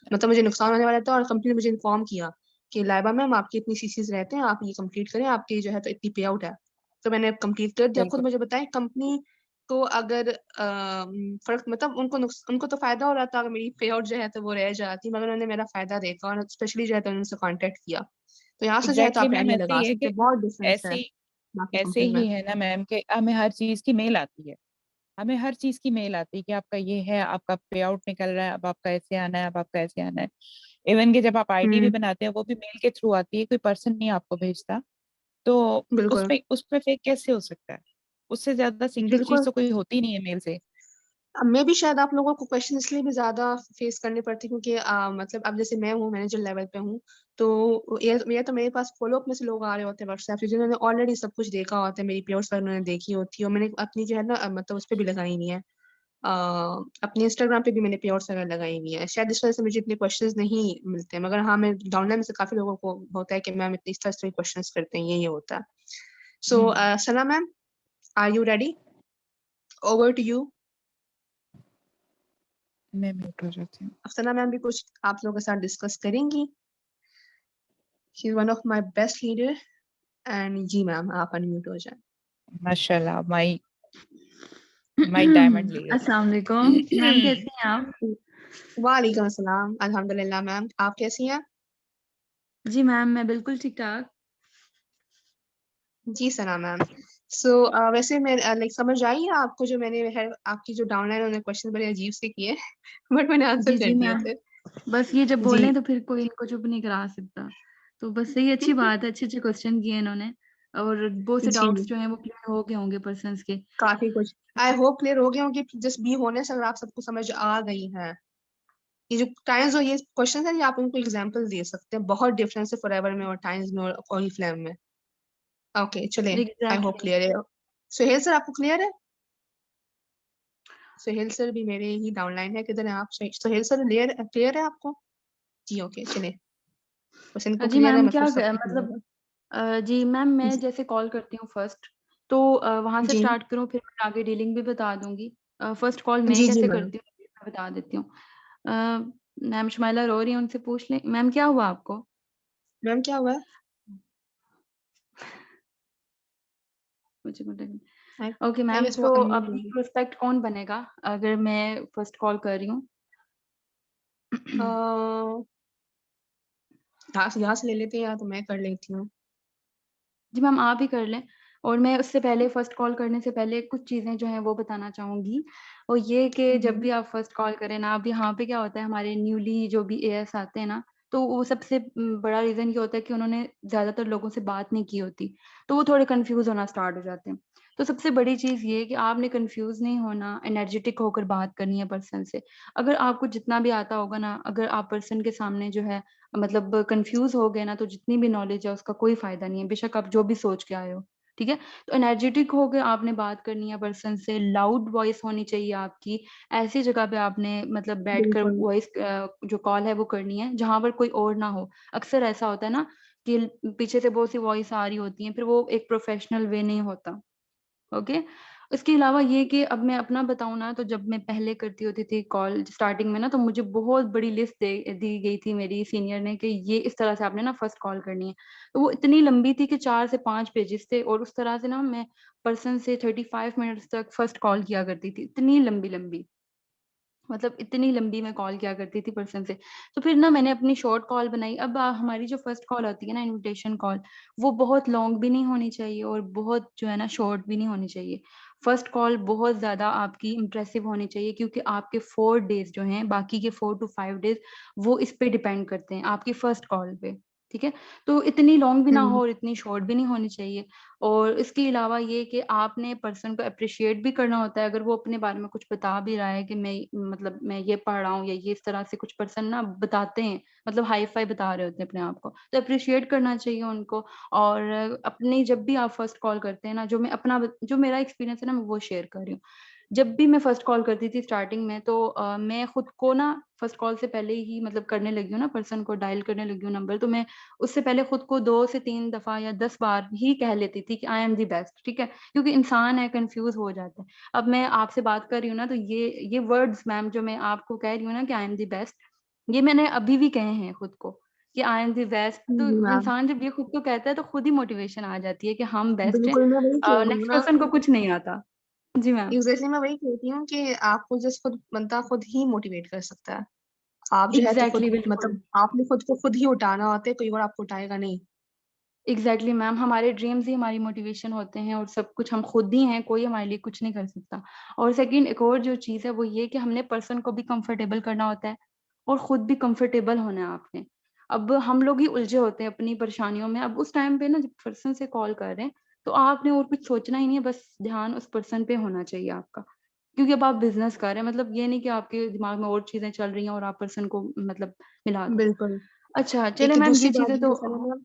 मतलब मुझे नुकसान होने वाला था, और कंपनी ने मुझे इन्फॉर्म किया कि लाइबा मैम आपके इतनी सीसीज रहते हैं, आप ये कंप्लीट करें, आपकी जो है तो इतनी पे आउट है। तो मैंने कंप्लीट कर दिया। खुद बिल्कुल। मुझे बताएं, कंपनी को अगर फर्क मतलब उनको तो फायदा हो रहा था अगर मेरी पे आउट जो है तो वो रह जाती, मगर उन्होंने मेरा फायदा देखा और स्पेशली जो है तो उनसे कांटेक्ट किया। तो यहाँ से जो है तो एग्जैक्टली आप मैम, आइडिया ऐसे लगा ही है सकते कि हैं, बहुत डिफरेंस है ऐसे बाकी ऐसे कंपनी में। ही है ना मैम कि हमें हर चीज की मेल आती है, हमें हर चीज की मेल आती है कि आपका ये है, आपका पे आउट निकल रहा है, अब आपका ऐसे आना है, अब आपका ऐसे आना है। इवन कि जब आप आईडी भी हम्म, बनाते हैं वो भी मेल के थ्रू आती है, कोई पर्सन नहीं आपको भेजता। तो बिल्कुल, उसमें फेक कैसे हो सकता है? उससे ज्यादा सीक्रेट चीज बिल्कुल। तो कोई होती नहीं है मेल से। अब मैं भी शायद आप लोगों को क्वेश्चन इसलिए भी ज्यादा फेस करने पड़ती क्योंकि मतलब अब जैसे मैं हूँ, मैनेजर लेवल पे हूँ, तो ये तो मेरे पास फॉलो अप में से लोग आ रहे होते हैं व्हाट्सएप से, जिन्होंने ऑलरेडी सब कुछ देखा होता है, मेरी पेयर्स पर उन्होंने देखी होती है, और मैंने अपनी जो है ना मतलब उस पर भी लगाई नहीं है। अपने इंस्टाग्राम पे भी मैंने पेयर्स वगैरह लगाई हुई है, शायद इस वजह से मुझे इतने क्वेश्चंस नहीं मिलते हैं। मगर हाँ, मैं डाउनलाइन में से काफी लोगों को होता है कि मैम इतने इस तरह से क्वेश्चंस करते हैं, ये होता है। So Sana ma'am, are you ready? Over to you. मैं म्यूट हो जाती हूँ। अफसना मैम भी कुछ आप लोगों के साथ डिस्कस करेंगी। She is one of my best leader. And जी मैम, आप अनम्यूट हो जाए। माशाल्लाह, माई डायमंड अस्सलाम वालेकुम मैम, लीडर। कैसी हैं आप? वालेकुम अस्सलाम, अल्हम्दुलिल्लाह मैम, आप कैसी हैं? जी मैम, मैं बिल्कुल ठीक ठाक। जी सना मैम। सो वैसे मैं लाइक समझ आई है आपको जो मैंने है आपकी जो डाउनलाइन उन्होंने क्वेश्चन बड़े अजीब से किए बट मैंने आंसर जी जी कर दिए मैम, थे। बस ये जब जी। बोलें तो फिर कोई इनको चुप नहीं करा सकता। तो बस ये अच्छी बात है, अच्छे अच्छे क्वेश्चन किए इन्होंने, और बहुत से डाउट्स जी, जो हैं वो क्लियर हो गए होंगे पर्सन्स के। काफी कुछ आई होप क्लियर हो गया होंगे, जस्ट बी होने से अगर आप सबको समझ आ गई है। ये जो टाइम्स और ये क्वेश्चन है, ये आप उनको एग्जांपल दे सकते हैं, बहुत डिफरेंस है फॉरएवर में और टाइम्स में और ओरिफ्लेम में। ओके चले, आई होप एग्जैक्टली। क्लियर है। सुहेल सर आपको क्लियर है? सुहेल सर भी मेरे ही डाउनलाइन है, किधर है आप? सुहेल सर क्लियर क्लियर है आपको? जी ओके चले, बस इनको जी क्लियर है, मैम, मैं फिर सबको क्लियर मतलब है। जी मैम, मैं जैसे कॉल करती हूँ फर्स्ट, तो वहां से जी स्टार्ट करूँ, फिर मैं आगे डीलिंग भी बता दूंगी। फर्स्ट कॉल मैं जी कैसे मैम। करती हूँ मैं बता देती हूँ। मैम शुमाइला रो रही है, उनसे पूछ लें। मैम क्या हुआ आपको? मैम क्या हुआ है? मुझे आई ओके आई मैम, गेस वो तो अनम्यूट अपनी होगी। प्रोस्पेक्ट कौन बनेगा अगर मैं फर्स्ट कॉल कर रही हूँ? यहाँ से ले लेते हैं या तो मैं कर लेती हूँ। जी मैम, आप ही कर लें। और मैं उससे पहले फर्स्ट कॉल करने से पहले कुछ चीज़ें जो हैं वो बताना चाहूँगी। और ये कि जब भी आप फर्स्ट कॉल करें ना, अब यहाँ पे क्या होता है, हमारे न्यूली जो भी एएस आते हैं ना, तो वो सबसे बड़ा रीज़न ये होता है कि उन्होंने ज़्यादातर लोगों से बात नहीं की होती, तो वो थोड़े कन्फ्यूज़ होना स्टार्ट हो जाते हैं। तो सबसे बड़ी चीज़ ये है कि आपने कन्फ्यूज़ नहीं होना, एनर्जेटिक होकर बात करनी है पर्सन से। अगर आपको जितना भी आता होगा ना, अगर आप पर्सन के सामने जो है मतलब कन्फ्यूज़ हो गए ना, तो जितनी भी नॉलेज है उसका कोई फ़ायदा नहीं है, बेशक आप जो भी सोच के आए हो, ठीक है? तो एनर्जेटिक होके आपने बात करनी है पर्सन से, लाउड वॉइस होनी चाहिए आपकी, ऐसी जगह पे आपने मतलब बैठकर बिल्कुल वॉइस जो कॉल है वो करनी है, जहाँ पर कोई और ना हो। अक्सर ऐसा होता है ना कि पीछे से बहुत सी वॉइस आ रही होती है, फिर वो एक प्रोफ़ेशनल वे नहीं होता। ओके। इसके अलावा ये कि अब मैं अपना बताऊँ ना, तो जब मैं पहले करती होती थी कॉल स्टार्टिंग में ना, तो मुझे बहुत बड़ी लिस्ट दे दी गई थी मेरी सीनियर ने कि ये इस तरह से आपने ना फर्स्ट कॉल करनी है। तो वो इतनी लंबी थी कि 4 से 5 पेजेज़ थे, और उस तरह से ना मैं पर्सन से 35 मिनट्स तक फर्स्ट कॉल किया करती थी, इतनी लंबी-लंबी। मतलब इतनी लंबी मैं कॉल किया करती थी पर्सन से। तो फिर ना मैंने अपनी शॉर्ट कॉल बनाई। अब हमारी जो फर्स्ट कॉल होती है ना इन्विटेशन कॉल, वो बहुत लॉन्ग भी नहीं होनी चाहिए और बहुत जो है ना शॉर्ट भी नहीं होनी चाहिए। फर्स्ट कॉल बहुत ज़्यादा आपकी इम्प्रेसिव होनी चाहिए, क्योंकि आपके 4 डेज़ जो हैं, बाकी के 4 टू 5 डेज़ वो इस पे डिपेंड करते हैं, आपकी फर्स्ट कॉल पे, ठीक है? तो इतनी लॉन्ग भी ना हो हुँ, और इतनी शॉर्ट भी नहीं होनी चाहिए। और इसके अलावा ये कि आपने पर्सन को एप्रिशिएट भी करना होता है, अगर वो अपने बारे में कुछ बता भी रहा है कि मतलब मैं ये पढ़ रहा हूँ या ये इस तरह से कुछ पर्सन ना बताते हैं, मतलब हाई-फाई बता रहे होते हैं अपने आप को, तो एप्रिशिएट करना चाहिए उनको। और अपनी जब भी आप फर्स्ट कॉल करते हैं ना, जो मेरा एक्सपीरियंस है ना, मैं वो शेयर कर रही हूँ। जब भी मैं फर्स्ट कॉल करती थी स्टार्टिंग में, तो मैं खुद को ना फर्स्ट कॉल से पहले ही मतलब करने लगी हूँ ना, पर्सन को डायल करने लगी हूँ नंबर, तो मैं उससे पहले खुद को 2 से 3 दफ़ा या 10 बार ही कह लेती थी कि आई एम द बेस्ट, ठीक है? क्योंकि इंसान है, कन्फ्यूज़ हो जाता है। अब मैं आपसे बात कर रही हूँ ना, तो ये वर्ड्स मैम जो मैं आपको कह रही हूँ ना कि आई एम द बेस्ट, ये मैंने अभी भी कहे हैं खुद को कि आई एम द बेस्ट। तो जी मैम। इंसान जब ये खुद को कहता है तो खुद ही मोटिवेशन आ जाती है कि हम बेस्ट हैं। बिल्कुल, मैं वही कह रही हूँ नेक्स्ट ना पर्सन को कि कुछ नहीं आता। जी मैम। एग्ज़ैक्टली मैं वही कहती हूँ कि आपको जस्ट खुद बंदा खुद ही मोटिवेट कर सकता है। आप जो है तो खुद एग्ज़ैक्टली, बिल्कुल। मतलब आपने खुद को खुद ही उठाना होता है, कोई और आपको उठाएगा नहीं। एग्ज़ैक्टली मैम, हमारे ड्रीम्स ही हमारी मोटिवेशन होते हैं और सब कुछ हम खुद ही हैं, कोई हमारे लिए कुछ नहीं कर सकता। और सेकंड एक और जो चीज़ है वो ये कि हमने पर्सन को भी कंफर्टेबल करना होता है और खुद भी कंफर्टेबल होना है आपने। अब हम लोग ही उलझे होते हैं अपनी परेशानियों में। अब उस टाइम पे ना जब पर्सन से कॉल कर रहे हैं, तो आपने और कुछ सोचना ही नहीं है, बस ध्यान उस पर्सन पे होना चाहिए आपका। क्योंकि अब आप बिज़नेस कर रहे हैं, मतलब ये नहीं कि आपके दिमाग में और चीज़ें चल रही हैं और आप पर्सन को मतलब मिला दो। बिल्कुल। अच्छा, चलिए एक मैम दूसरी ये बात चीज़ें भी तो है ना मैम,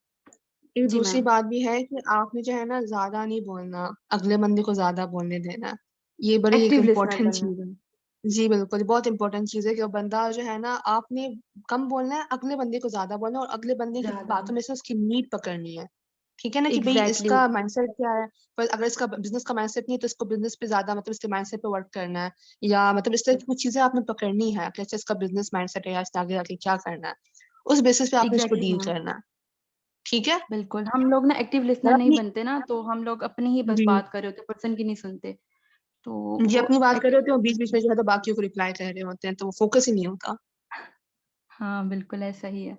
एक जी दूसरी मैम। बात भी है कि आपने जो है ना ज़्यादा नहीं बोलना, अगले बंदे को ज़्यादा बोलने देना। ये बड़ी एक एक्टिव लिसनर इम्पोर्टेंट बनना। चीज़ है। जी, बिल्कुल, बहुत इम्पोर्टेंट चीज़ है कि वो बंदा जो है ना आपने कम बोलना है, अगले बंदे को ज़्यादा बोलना है और अगले बंदे की ज़्यादा बातों में से उसकी नीड पकड़नी है। ठीक है ना? कि भई एग्ज़ैक्टली। इसका माइंडसेट क्या है? पर अगर इसका बिज़नेस का माइंडसेट नहीं है तो इसको बिज़नेस पे ज़्यादा मतलब इसके माइंडसेट पे वर्क करना है या मतलब इस तरह की कुछ चीज़ें आपने पकड़नी है कि अच्छा इसका बिज़नेस माइंडसेट है या इसने आगे जाके क्या करना है। उस बेसिस पे आपने उसको एग्ज़ैक्टली डील मैम, करना है। ठीक है? बिल्कुल। हम लोग ना एक्टिव लिसनर और नहीं अपनी बनते ना, तो हम लोग अपनी ही बस जी, बात कर रहे होते हैं, पर्सन की नहीं सुनते। तो जी वो अपनी बात कर रहे एक्टिव होते हैं और लिसनर बीच-बीच में नहीं। जो है तो बाकियों को रिप्लाई कर रहे होते हैं, तो वो फ़ोकस ही नहीं होता। हाँ, बिल्कुल ऐसा ही है।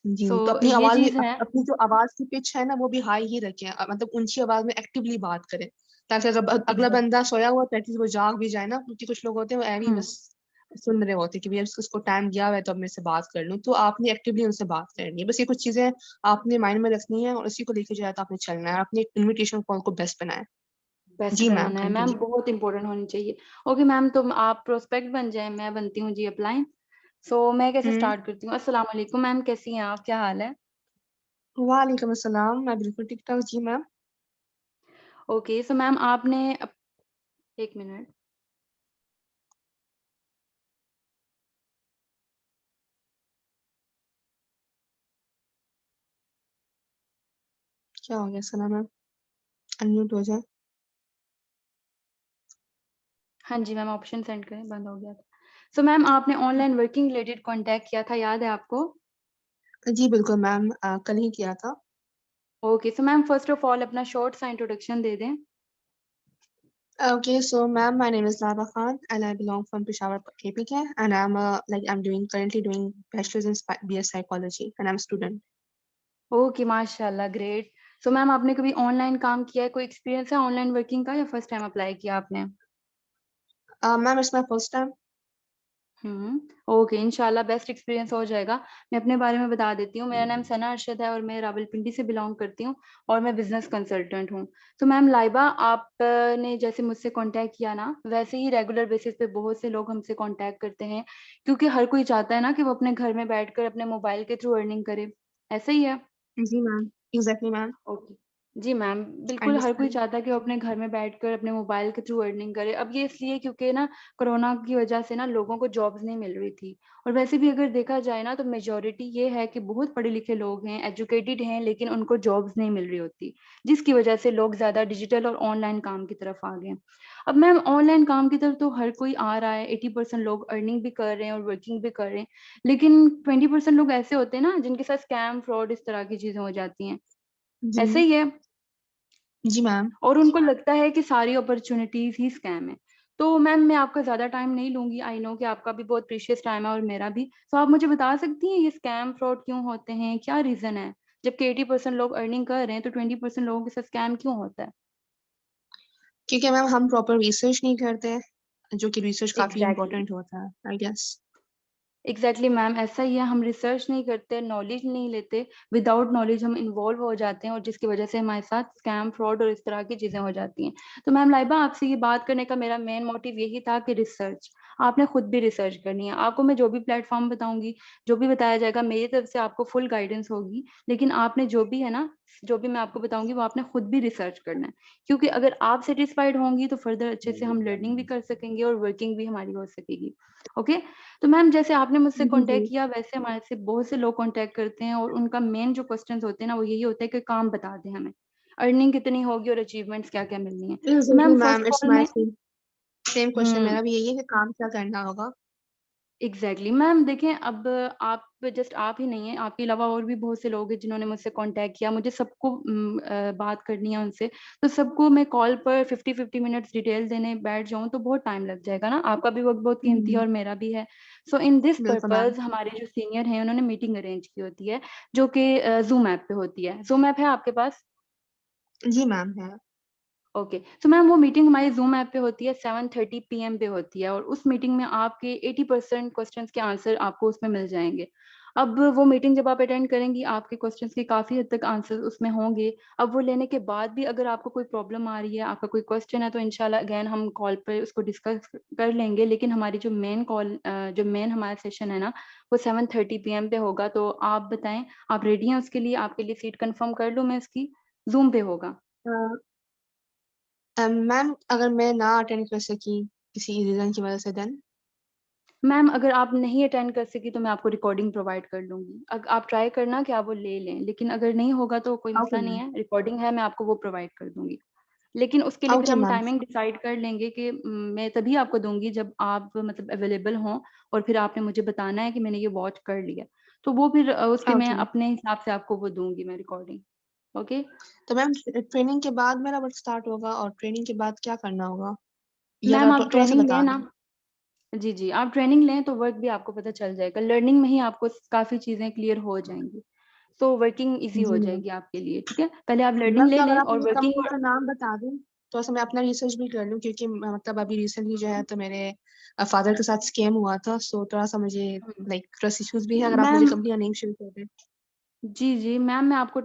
जी, सो तो अपनी ये आवाज़ भी चीज़ है। अपनी जो आवाज़ की पिच है ना, वो भी हाई ही रखें मतलब ऊँची आवाज़ में एक्टिवली बात करें, ताकि अगर अगला एग्ज़ैक्ट बंदा सोया हुआ है, एटलीस्ट वो जाग भी जाए ना, क्योंकि कुछ लोग होते हैं वो ऐवें ही हुँ, बस सुन रहे होते हैं कि भैया इसको टाइम दिया हुआ है तो अब मैं इससे बात कर लूँ, तो आपने एक्टिवली उनसे बात करनी है। बस ये कुछ चीज़ें आपने माइंड में रखनी है और उसी को लेके जो है तो आपने चलना है, अपने इन्विटेशन कॉल को बेस्ट बनाएँ। बेस्ट जी मैम, बनाना है मैम, कंटिन्यू। बहुत इम्पोर्टेंट होनी चाहिए। ओके मैम, तो आप प्रोस्पेक्ट बन जाएँ, मैं बनती हूँ जी अपलाइन। सो मैं कैसे हुँ, स्टार्ट करती हूँ? अस्सलाम वालेकुम मैम, कैसी हैं आप? क्या हाल है? वालेकुम अस्सलाम, मैं बिल्कुल ठीक-ठाक, जी मैम। ओके, सो मैम आपने 1 मिनट। क्या हो गया सना मैम? अनम्यूट हो जाए। हाँ जी मैम, ऑप्शन सेंड करें, बंद हो गया था। सो मैम आपने ऑनलाइन वर्किंग रिलेटेड कॉन्टैक्ट किया था, याद है आपको? जी बिल्कुल मैम कल ही किया था। Okay, so ma'am first of all अपना शॉर्ट सा इंट्रोडक्शन दे दें। Okay, so ma'am, my name is Laba Khan and I belong from Peshawar, KPK, and I'm doing currently doing bachelor's in BS psychology and I'm a student. Okay, माशाल्लाह, great. So ma'am आपने कभी online काम किया है? कोई experience है online working का या फर्स्ट टाइम अप्लाई किया आपने? Ma'am, it's my first time. Hmm, okay, इंशाल्लाह बेस्ट एक्सपीरियंस हो जाएगा। मैं अपने बारे में बता देती हूँ, मेरा नाम सना अरशद है और मैं रावलपिंडी से बिलॉन्ग करती हूँ और मैं बिज़नेस कंसल्टेंट हूँ। तो मैम लाइबा आपने जैसे मुझसे कॉन्टैक्ट किया ना, वैसे ही रेगुलर बेसिस पे बहुत से लोग हमसे कॉन्टैक्ट करते हैं, क्योंकि हर कोई चाहता है ना कि वो अपने घर में बैठकर अपने मोबाइल के थ्रू अर्निंग करे। ऐसा ही है? जी मैम, एग्जैक्टली मैम, ओके। जी मैम, बिल्कुल हर कोई अंडरस्टैंड। चाहता है कि वो अपने घर में बैठकर अपने मोबाइल के थ्रू अर्निंग करे। अब ये इसलिए क्योंकि ना कोरोना की वजह से ना लोगों को जॉब्स नहीं मिल रही थी और वैसे भी अगर देखा जाए ना तो मेजॉरिटी ये है कि बहुत पढ़े-लिखे लोग हैं, एजुकेटेड हैं लेकिन उनको जॉब्स नहीं मिल रही होती, जिसकी वजह से लोग ज़्यादा डिजिटल और ऑनलाइन काम की तरफ आ गए हैं। अब मैम ऑनलाइन काम की तरफ तो हर कोई आ रहा है, 80% लोग अर्निंग भी कर रहे हैं और वर्किंग भी कर रहे हैं, लेकिन 20% लोग ऐसे होते हैं ना जिनके साथ स्कैम, फ्रॉड इस तरह की चीज़ें हो जाती हैं। जी, ऐसे ही है। जी मैम, और उनको लगता है कि सारी अपॉर्च्युनिटीज़ ही स्कैम है। तो मैम मैं आपका ज़्यादा टाइम नहीं लूँगी, आई नो कि आपका भी बहुत प्रीशियस टाइम है और मेरा भी। तो आप मुझे बता सकती हैं ये स्कैम फ्रॉड क्यों होते हैं? क्या रीज़न है? जबकि 80% लोग अर्निंग कर रहे हैं, तो 20% लोगों के साथ स्कैम क्यों होता है? क्योंकि मैम हम प्रॉपर रिसर्च नहीं करते, जो कि रिसर्च काफ़ी एग्ज़ैक्टली। इम्पोर्टेंट होता है, आई गेस। एग्जैक्टली मैम, ऐसा ही है। हम रिसर्च नहीं करते, नॉलेज नहीं लेते, विदाउट नॉलेज हम इन्वॉल्व हो जाते हैं और जिसकी वजह से हमारे साथ स्कैम फ्रॉड और इस तरह की चीजें हो जाती हैं। तो मैम लाइबा, आपसे ये बात करने का मेरा मेन मोटिव यही था कि रिसर्च, आपने खुद भी रिसर्च करनी है। आपको मैं जो भी प्लेटफॉर्म बताऊंगी, जो भी बताया जाएगा, मेरी तरफ से आपको फुल गाइडेंस होगी, लेकिन आपने जो भी है ना, जो भी मैं आपको बताऊंगी वो आपने खुद भी रिसर्च करना है। क्योंकि अगर आप सेटिस्फाइड होंगी तो फर्दर अच्छे से हम लर्निंग भी कर सकेंगे और वर्किंग भी हमारी हो सकेगी। ओके। तो मैम जैसे आपने मुझसे जी जी। कांटेक्ट किया, वैसे हमारे से बहुत से लोग कांटेक्ट करते हैं और उनका मेन जो क्वेश्चंस होते हैं ना, वो यही होता है कि काम बता दें हमें, अर्निंग कितनी होगी और अचीवमेंट्स क्या क्या मिलनी है। तो exactly ma'am first ma'am, it's call my में सेम क्वेश्चन हम्म मेरा भी यही है कि काम क्या करना होगा। एग्जैक्टली मैम, देखें अब आप जस्ट आप ही नहीं है, आपके अलावा और भी बहुत से लोग हैं जिन्होंने मुझसे कांटेक्ट किया। मुझे सबको बात करनी है उनसे, तो सबको मैं कॉल पर 50-50 मिनट्स डिटेल देने बैठ जाऊं तो बहुत टाइम लग जाएगा ना, आपका भी वक्त बहुत कीमती है और मेरा भी है। सो इन दिस बिल्कुल मैम। पर्पज हमारे जो सीनियर हैं उन्होंने मीटिंग अरेंज की होती है, जो कि जूम ऐप पे होती है। जूम ऐप है आपके पास? जी मैम है। ओके। तो मैम वो मीटिंग हमारी जूम ऐप पे होती है, 7:30 PM पे होती है और उस मीटिंग में आपके 80% क्वेश्चंस के आंसर आपको उसमें मिल जाएंगे। अब वो मीटिंग जब आप अटेंड करेंगी, आपके क्वेश्चंस के काफी हद तक आंसर उसमें होंगे। अब वो लेने के बाद भी अगर आपको कोई प्रॉब्लम आ रही है, आपका कोई क्वेश्चन है, तो इंशाल्लाह अगेन हम कॉल पर उसको डिस्कस कर लेंगे। लेकिन हमारी जो मेन कॉल, जो मेन हमारा सेशन है ना, वो 7:30 PM पे होगा। तो आप बताएं, आप रेडी हैं उसके लिए? आपके लिए सीट कंफर्म कर लूँ मैं इसकी? जूम पे होगा। मैम अगर मैं ना अटेंड कर सकी किसी रीजन की वजह से, देन? मैम अगर आप नहीं अटेंड कर सकी तो मैं आपको रिकॉर्डिंग प्रोवाइड कर लूंगी। आप ट्राई करना कि आप वो ले लें, लेकिन अगर नहीं होगा तो कोई ओके मसला नहीं मैम। है, रिकॉर्डिंग है, मैं आपको वो प्रोवाइड कर दूंगी। लेकिन उसके लिए फिर ओके हम मैम। टाइमिंग डिसाइड कर लेंगे कि मैं तभी आपको दूंगी जब आप मतलब अवेलेबल हों, और फिर आपने मुझे बताना है कि मैंने ये वॉच कर लिया। तो वो फिर उसके मैं ओके। अपने हिसाब से आपको वो दूंगी मैं रिकॉर्डिंग। ओके। तो मैम ट्रेनिंग के बाद मेरा वर्क स्टार्ट होगा, और ट्रेनिंग के बाद क्या करना होगा, या मैम आप थोड़ा सा ट्रेनिंग बता लें दें। ना। जी जी, आप ट्रेनिंग लें तो वर्क भी आपको पता चल जाएगा, लर्निंग में ही आपको काफी चीजें क्लियर हो जाएंगी। तो वर्किंग इजी जी हो मैम। जाएगी आपके लिए। ठीक है, पहले आप लर्निंग मैम ले तो अगर लें आप और मुझे वर्किंग। कंपनी का नाम बता दें, तो ऐसा मैं अपना रिसर्च भी कर लूँ, क्योंकि मतलब अभी रिसेंटली जो है तो मेरे फादर के साथ स्कैम हुआ था, सो थोड़ा सा मुझे लाइक ट्रस्ट इश्यूज भी है, अगर आप मुझे मैम कंपनी का नेम शेयर कर दें। जी जी मैम, मैं आपको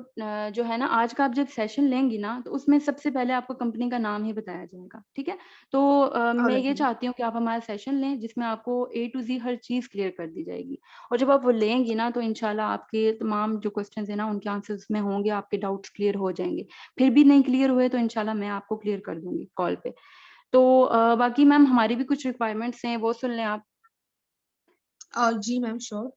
जो है ना, आज का आप जब सेशन लेंगी ना, तो उसमें सबसे पहले आपको कंपनी का नाम ही बताया जाएगा। ठीक है। तो मैं ऑलराइट ये मैम। चाहती हूँ कि आप हमारा सेशन लें जिसमें आपको A to Z हर चीज क्लियर कर दी जाएगी। और जब आप वो लेंगी ना, तो इंशाल्लाह आपके तमाम जो क्वेश्चंस है ना, उनके आंसर्स उसमें होंगे, आपके डाउट्स क्लियर हो जाएंगे। फिर भी नहीं क्लियर हुए तो इंशाल्लाह मैं आपको क्लियर कर दूंगी कॉल पे। तो बाकी मैम हमारी भी कुछ रिक्वायरमेंट्स हैं, वो सुन लें आप। और जी मैम, श्योर।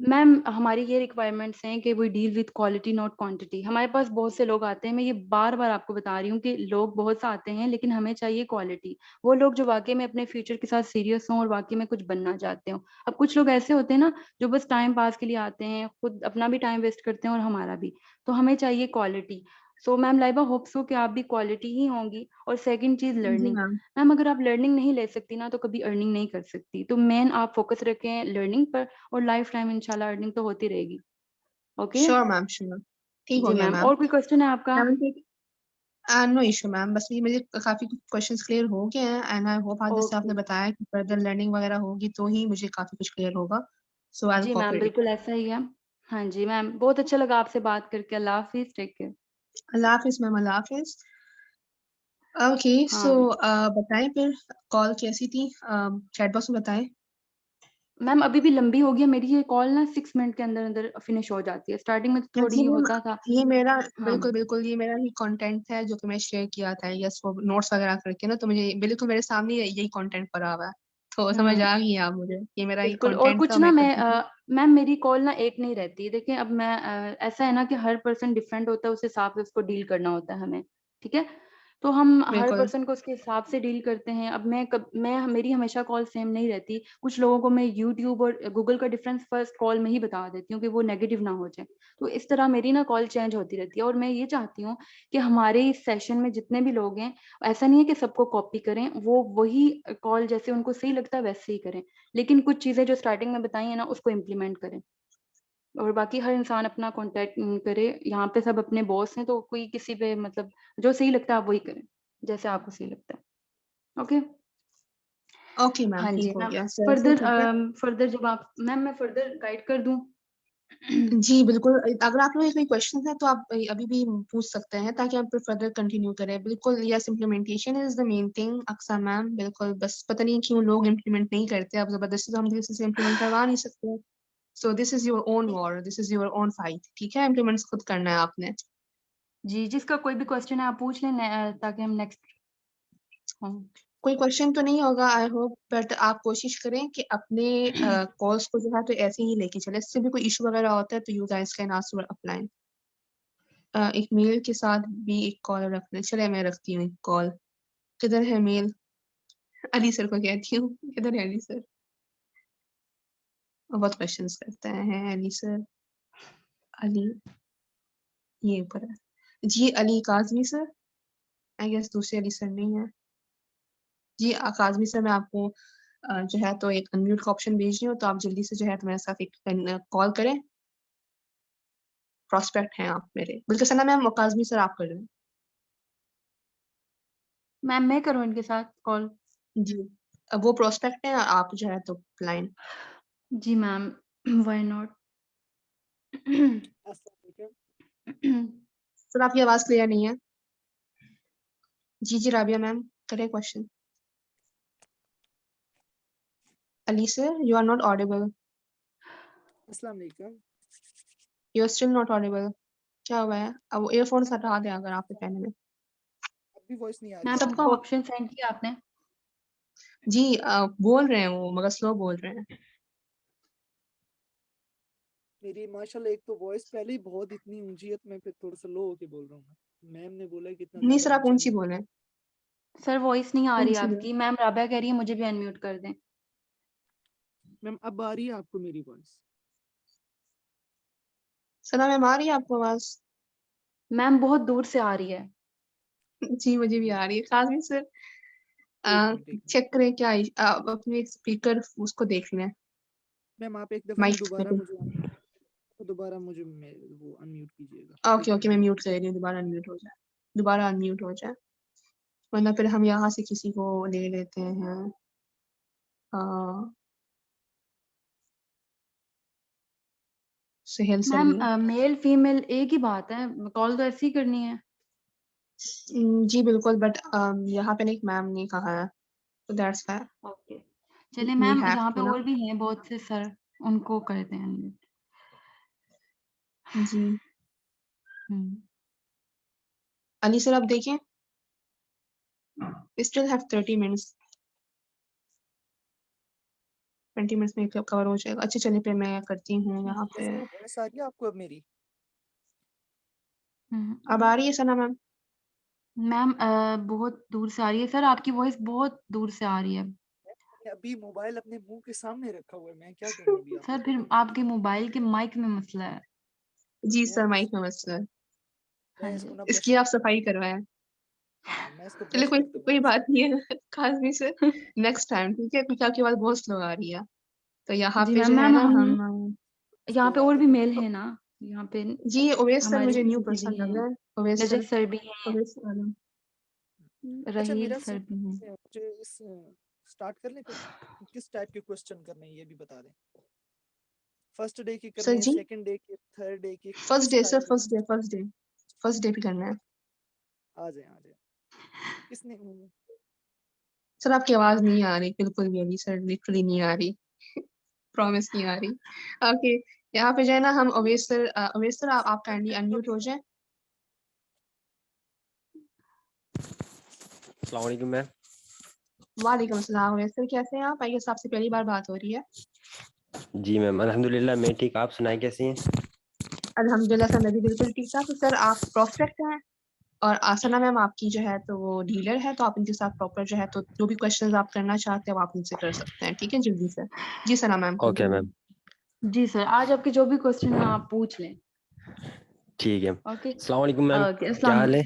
मैम हमारी ये रिक्वायरमेंट्स हैं कि we deal with quality not quantity. हमारे पास बहुत से लोग आते हैं, मैं ये बार बार आपको बता रही हूँ कि लोग बहुत से आते हैं, लेकिन हमें चाहिए क्वालिटी। वो लोग जो वाकई में अपने फ्यूचर के साथ सीरियस हों और वाकई में कुछ बनना चाहते हो। अब कुछ लोग ऐसे होते हैं ना, जो बस टाइम पास के लिए आते हैं, खुद अपना भी टाइम वेस्ट करते हैं और हमारा भी। तो हमें चाहिए quality. So ma'am Laiba, hope so कि आप भी क्वालिटी ही होंगी। और सेकंड चीज जी लर्निंग। मैम। मैम अगर आप लर्निंग नहीं ले सकती ना, तो कभी अर्निंग नहीं कर सकती। तो मेन आप फोकस रखें लर्निंग पर, और लाइफ टाइम इंशाल्लाह अर्निंग तो होती रहेगी। ओके। Sure ma'am, sure. ठीक हो जी गया मैम, मैम। और कोई क्वेश्चन है आपका? नो इशू मैम, बस ये मुझे काफी क्वेश्चंस क्लियर हो गए हैं, एंड आई होप आज जैसे ओके। आपने बताया कि फर्दर लर्निंग वगैरह होगी तो ही मुझे काफी कुछ क्लियर होगा, सो आई विल जी मैम, कोऑपरेट। बिल्कुल ऐसा ही है। हाँ जी मैम, बहुत अच्छा लगा आपसे बात करके। अल्लाह हाफिज, टेक केयर। अल्लाह हाफिज मैम, अल्लाह हाफिज। ओके, सो हाँ बताएं फिर, कॉल कैसी थी, चैट बॉक्स में बताएं। मैम, अभी भी लंबी हो गई है मेरी ये कॉल ना, 6 मिनट के अंदर अंदर फिनिश हो जाती है। स्टार्टिंग में तो यस, थोड़ी होता था। ये मेरा हाँ। बिल्कुल बिल्कुल ये मेरा ही कंटेंट है जो कि मैं शेयर किया था, यस, वो नोट्स वगैरह करके ना, तो मुझे बिल्कुल मेरे सामने यही कंटेंट पड़ा हुआ है, तो समझ हम्म आ गई आप मुझे, ये मेरा ही बिल्कुल। और कंटेंट कुछ था, ना मैं मैं करती थी। मैम मेरी कॉल ना एक नहीं रहती। देखिए अब मैं ऐसा है ना कि हर पर्सन डिफरेंट होता है, उस हिसाब से उसको डील करना होता है हमें। ठीक है। तो हम हर बिल्कुल। पर्सन को उसके हिसाब से डील करते हैं। अब मेरी हमेशा कॉल सेम नहीं रहती। कुछ लोगों को मैं यूट्यूब और गूगल का डिफरेंस फर्स्ट कॉल में ही बता देती हूँ कि वो नेगेटिव ना हो जाए। तो इस तरह मेरी ना कॉल चेंज होती रहती है और मैं ये चाहती हूँ कि हमारे इस सेशन में जितने भी लोग हैं, ऐसा नहीं है कि सबको कॉपी करें, वो वही कॉल जैसे उनको सही लगता है वैसे ही करें। लेकिन कुछ चीज़ें जो स्टार्टिंग में बताई हैं ना, उसको इम्प्लीमेंट करें। और बाकी हर इंसान अपना कॉन्टैक्ट करे। यहाँ पे सब अपने बॉस हैं, तो कोई किसी पे मतलब जो सही लगता है आप वही करें, जैसे आपको सही लगता है। ओके? ओके मैम, हाँ जी, ठीक हो मैम गया। सर ठीक है। फर्दर जब आप मैम मैं फर्दर गाइड कर दूँ? जी, बिल्कुल। अगर आप लोगों के कोई क्वेश्चन है तो आप अभी भी पूछ सकते हैं ताकि हम फिर फर्दर कंटिन्यू करें। बिल्कुल, yes, implementation is the main thing Aqsa ma'am, बिल्कुल। बस पता नहीं क्यों लोग इम्प्लीमेंट नहीं करते। अब ज़बरदस्ती तो हम किसी से इम्प्लीमेंट करवा नहीं सकते। So this is your own war, this is your own fight, ठीक है? इम्प्लीमेंट्स खुद करना है आपने। जी, जिसका कोई भी क्वेश्चन है आप पूछ लें ताकि हम नेक्स्ट कोई क्वेश्चन तो नहीं होगा आई होप, बट आप कोशिश करें कि अपने कॉल्स को जो है तो ऐसे ही लेके चलें। इससे भी कोई इश्यू वगैरह होता है तो you guys can ask for upline. एक मेल के साथ भी एक कॉल रखना। चले मैं रखती हूँ एक कॉल। किधर है मेल? अली सर को कहती हूँ। किधर है अली सर? बहुत क्वेश्चंस करते हैं अली सर। अली, ये ऊपर है जी। Ali Kazmi sir, I guess दूसरे अली सर नहीं है जी। काजमी सर, मैं आपको जो है तो एक अनम्यूट का ऑप्शन भेज रही हूँ, तो आप जल्दी से जो है तो मेरे साथ एक कॉल करें। प्रोस्पेक्ट हैं आप मेरे। बल्कि सना मैम, काजमी सर आप कर रहे हैं मैम मैं करूँ इनके साथ कॉल? जी। अब वो प्रोस्पेक्ट हैं, आप जो है तो क्लाइंट। जी मैम, व्हाई नॉट? सर आपकी आवाज क्लियर नहीं है। जी राबिया मैम, करें question. Ali sir, you are not audible. अस्सलाम वालेकुम। You are still not audible. क्या हुआ है? अब ईयरफोन्स हटा दें अगर आपके पहने में। अब भी वॉइस नहीं आ रही मैम है सबका आपको ऑप्शन सेंड किया आपने? जी बोल रहे हैं वो, मगर स्लो बोल रहे हैं। मेरी माशाल्लाह। एक तो वॉइस पहले ही बहुत इतनी ऊंची है, तो मैं फिर थोड़ा सा लो होके बोल रहा हूँ। मैम ने बोला कि इतना नहीं ज्यादा सर, आप ऊंचा ऊंची नहीं। बोलें। सर वॉइस नहीं आ रही ऊंची बोलें। आपकी। मैम राबिया कह रही है मुझे भी अनम्यूट कर दें। मैम अब आ रही है आपको मेरी वॉइस? सना मैम, आ रही है आपको आवाज? मैम बहुत दूर से आ रही है। जी मुझे भी आ रही है। काजमी सर, एक मिनट एक मिनट। चेक करें क्या आप अपने स्पीकर उसको देख लें। मैम आप एक दफा ना माइक दोबारा स्पीकर। मुझे वो अनम्यूट कीजिएगा। ओके एक ओके, मैं म्यूट कर रही हूँ। दोबारा अनम्यूट हो जाए। दोबारा अनम्यूट हो जाए, वरना फिर हम यहाँ से किसी को ले लेते हैं। सुहेल सर मैम भी है। मेल फीमेल एक ही बात है, कॉल तो ऐसी ही करनी है। जी बिल्कुल, बट यहाँ पे ना एक मैम ने कहा है, तो दैट्स व्हाई ओके, चलिए वी मैम हैव यहाँ पे टू ना। और भी हैं बहुत से सर, उनको करते हैं unmute। जी हम्म। अली सर, आप देखें, we still have 30 minutes। 20 minutes में कवर हो जाएगा। अच्छा चलिए, फिर मैं करती हूँ यहाँ पे। वॉइस आ रही है आपको अब मेरी? अब आ रही है सना मैम? मैम बहुत दूर से आ रही है सर, आपकी वॉइस बहुत दूर से आ रही है। मैंने अभी मोबाइल अपने मुंह के सामने रखा हुआ है, मैं क्या करूँ अभी आप? सर फिर आपके मोबाइल के माइक में मसला है। जी मैं सर, इस, माइक में मसला है। हाँ मैं जी। इसको ना ब्रश इसकी आप करता सफाई करवाएं। हूँ। मैं इसको चलिए, ब्रश कोई करता हूँ कोई आपसे। बात नहीं है। काजमी सर, नेक्स्ट टाइम ठीक है, क्योंकि आपकी आवाज बहुत स्लो आ रही है। तो यहाँ जी पे मैम, जो है मैम ना हम हम यहाँ इसको पे और आता भी तो मेल है ना यहाँ पे? जी ओवेस सर, हमारे मुझे न्यू दीदी पर्सन भी लग हैं, रहा है। ओवेस सर, रजत सर भी हैं, ओवेस सर। अच्छा रहील मेरा सर भी हैं। मुझे इस स्टार्ट कर लें फिर? किस टाइप के क्वेश्चन करने हैं ये भी बता दें। फर्स्ट डे की करने सर हैं, जी, सेकंड डे की, थर्ड डे की, फर्स्ट किस डे सर, टाइप के? फर्स्ट डे पे करना है। आ जाए आ जाए। किसने सर आपकी आवाज नहीं आ रही बिल्कुल भी अभी सर, लिटरली नहीं आ रही। प्रॉमिस नहीं आ रही। ओके, यहाँ पे जो है ना हम अवेश सर आप काइंडली अनम्यूट हो जाए। अस्सलाम वालेकुम मैम। वालेकुम अस्सलाम। अवेश सर कैसे हैं आप? आई गेस आपसे पहली बार बात हो रही है। जी मैम, अल्हम्दुलिल्लाह मैं ठीक। आप सुनाए कैसी हैं? अल्हम्दुलिल्लाह सर, मैं भी बिल्कुल ठीक था। तो सर आप प्रोस्पेक्ट हैं? और आसना मैम आपकी जो है तो वो डीलर है, तो आप इनके साथ प्रॉपर जो है तो जो भी क्वेश्चंस आप करना चाहते हैं वो आप उनसे कर सकते हैं, ठीक है जल्दी से। जी सना मैम ओके कंटिन्यू। मैम, जी सर, आज आपके जो भी क्वेश्चन है आप पूछ लें। ठीक है। ओके अस्सलाम वालेकुम मैम, ओके, क्या अस्सलाम। हाल है?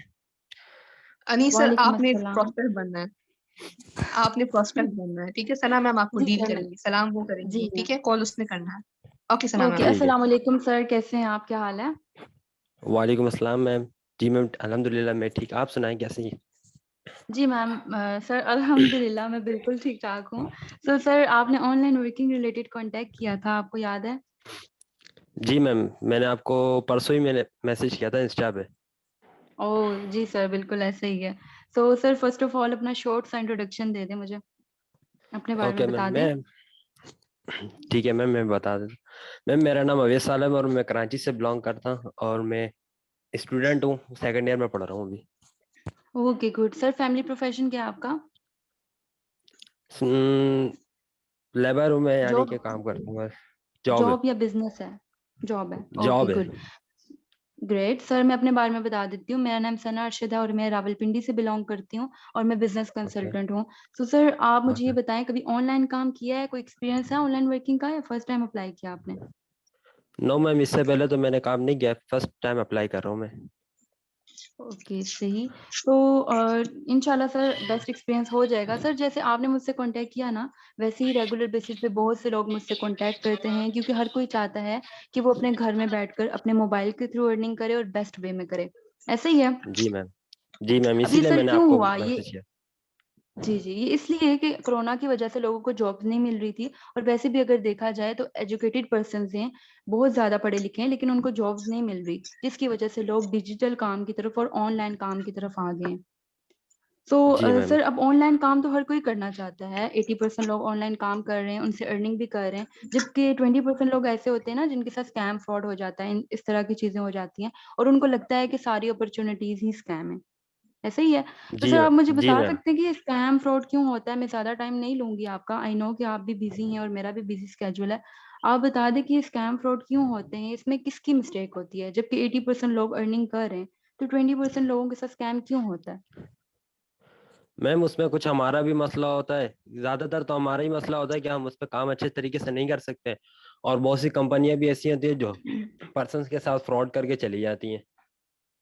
अनीस सर वालेकुम आपने अस्सलाम। प्रोस्पेक्ट बनना है, आपने प्रोस्पेक्ट बनना है, ठीक है। सना मैम आपको जी डील सर, करेंगी, सलाम वो जी करेंगी, ठीक मैम। है, कॉल उसने करना है। ओके सना ओके, मैम। ठीक है। अस्सलाम वालेकुम सर, कैसे हैं आप, क्या हाल है? वालेकुम अस्सलाम मैम। जी मैम, अल्हम्दुलिल्लाह मैं ठीक, आप सुनाएं कैसे हैं? जी मैम, सर अल्हम्दुलिल्लाह मैं बिल्कुल ठीक ठाक हूँ। सो सर आपने ऑनलाइन वर्किंग रिलेटेड कांटेक्ट किया था, आपको याद है? जी मैम, मैंने आपको परसों ही मैंने मैसेज किया था इंस्टा पे। ओह जी सर, बिल्कुल ऐसे ही है। So sir first of all अपना शॉर्ट सा इंट्रोडक्शन दे दें मुझे, अपने बारे में ओके मैम, बता दें। मैं ठीक है मैम, मैं बता देता हूँ। मैम मेरा नाम अवैस सालम और मैं कराची से बिलोंग करता हूँ और मैं स्टूडेंट हूँ, सेकंड ईयर में पढ़ रहा हूँ अभी। Okay good sir, family profession क्या है आपका? लेबर हूँ मैं, यानी जॉब, कि काम करता हूँ बस। जॉब है। जॉब या बिजनेस है? जॉब है, ओके जॉब है। Good great sir. मैं अपने बारे में बता देती हूँ, मेरा नाम सना अरशद है और मैं रावलपिंडी से बिलोंग करती हूँ और मैं बिजनेस ओके कंसल्टेंट हूँ। तो सर आप मुझे ये ओके। बताएं, कभी ऑनलाइन काम किया है, कोई एक्सपीरियंस है ऑनलाइन वर्किंग का, या फर्स्ट टाइम अप्लाई किया आपने? नो मैम, इससे पहले तो मैंने काम नहीं किया, फर्स्ट टाइम अप्लाई कर रहा हूँ मैं। ओके सही। तो इंशाल्लाह सर बेस्ट एक्सपीरियंस हो जाएगा। सर जैसे आपने मुझसे कांटेक्ट किया ना, वैसे ही रेगुलर बेसिस पे बहुत से लोग मुझसे कांटेक्ट करते हैं, क्योंकि हर कोई चाहता है कि वो अपने घर में बैठकर अपने मोबाइल के थ्रू अर्निंग करे और बेस्ट वे में करे। ऐसे ही है। जी मैम। जी मैम, अब ये इसीलिए सर मैंने क्यों आपको हुआ ये? मैसेज किया। जी, जी। ये इसलिए कि कोरोना की वजह से लोगों को जॉब्स नहीं मिल रही थी, और वैसे भी अगर देखा जाए तो एजुकेटेड पर्सन्स हैं, बहुत ज़्यादा पढ़े लिखे हैं, लेकिन उनको जॉब्स नहीं मिल रही, जिसकी वजह से लोग डिजिटल काम की तरफ और ऑनलाइन काम की तरफ आ गए हैं। तो जी मैम। सर अब ऑनलाइन काम तो हर कोई करना चाहता है, 80% लोग ऑनलाइन काम कर रहे हैं, उनसे अर्निंग भी कर रहे हैं, जबकि 20% लोग ऐसे होते हैं ना जिनके साथ स्कैम फ्रॉड हो जाता है, इस तरह की चीज़ें हो जाती हैं, और उनको लगता है कि सारी अपॉर्चुनिटीज़ ही स्कैम है। ऐसा ही है। तो जी सर आप मुझे मैम। जी बता मैम। सकते हैं कि ये स्कैम फ्रॉड क्यों होता है? मैं ज़्यादा टाइम नहीं लूँगी आपका। आई नो कि आप भी बिज़ी हैं और मेरा भी बिज़ी स्केड्यूल है। आप बता दें कि ये स्कैम फ्रॉड क्यों होते हैं? इसमें किसकी मिस्टेक होती है? जबकि 80% लोग अर्निंग कर रहे हैं, तो 20% लोगों के साथ स्कैम क्यों होता है? मैम उसमें कुछ हमारा भी मसला होता है, ज्यादातर तो हमारा ही मसला होता है कि हम उस पर काम अच्छे तरीके से नहीं कर सकते। और बहुत सी कंपनियां भी ऐसी होती है जो पर्सन के साथ फ्रॉड करके चली जाती हैं।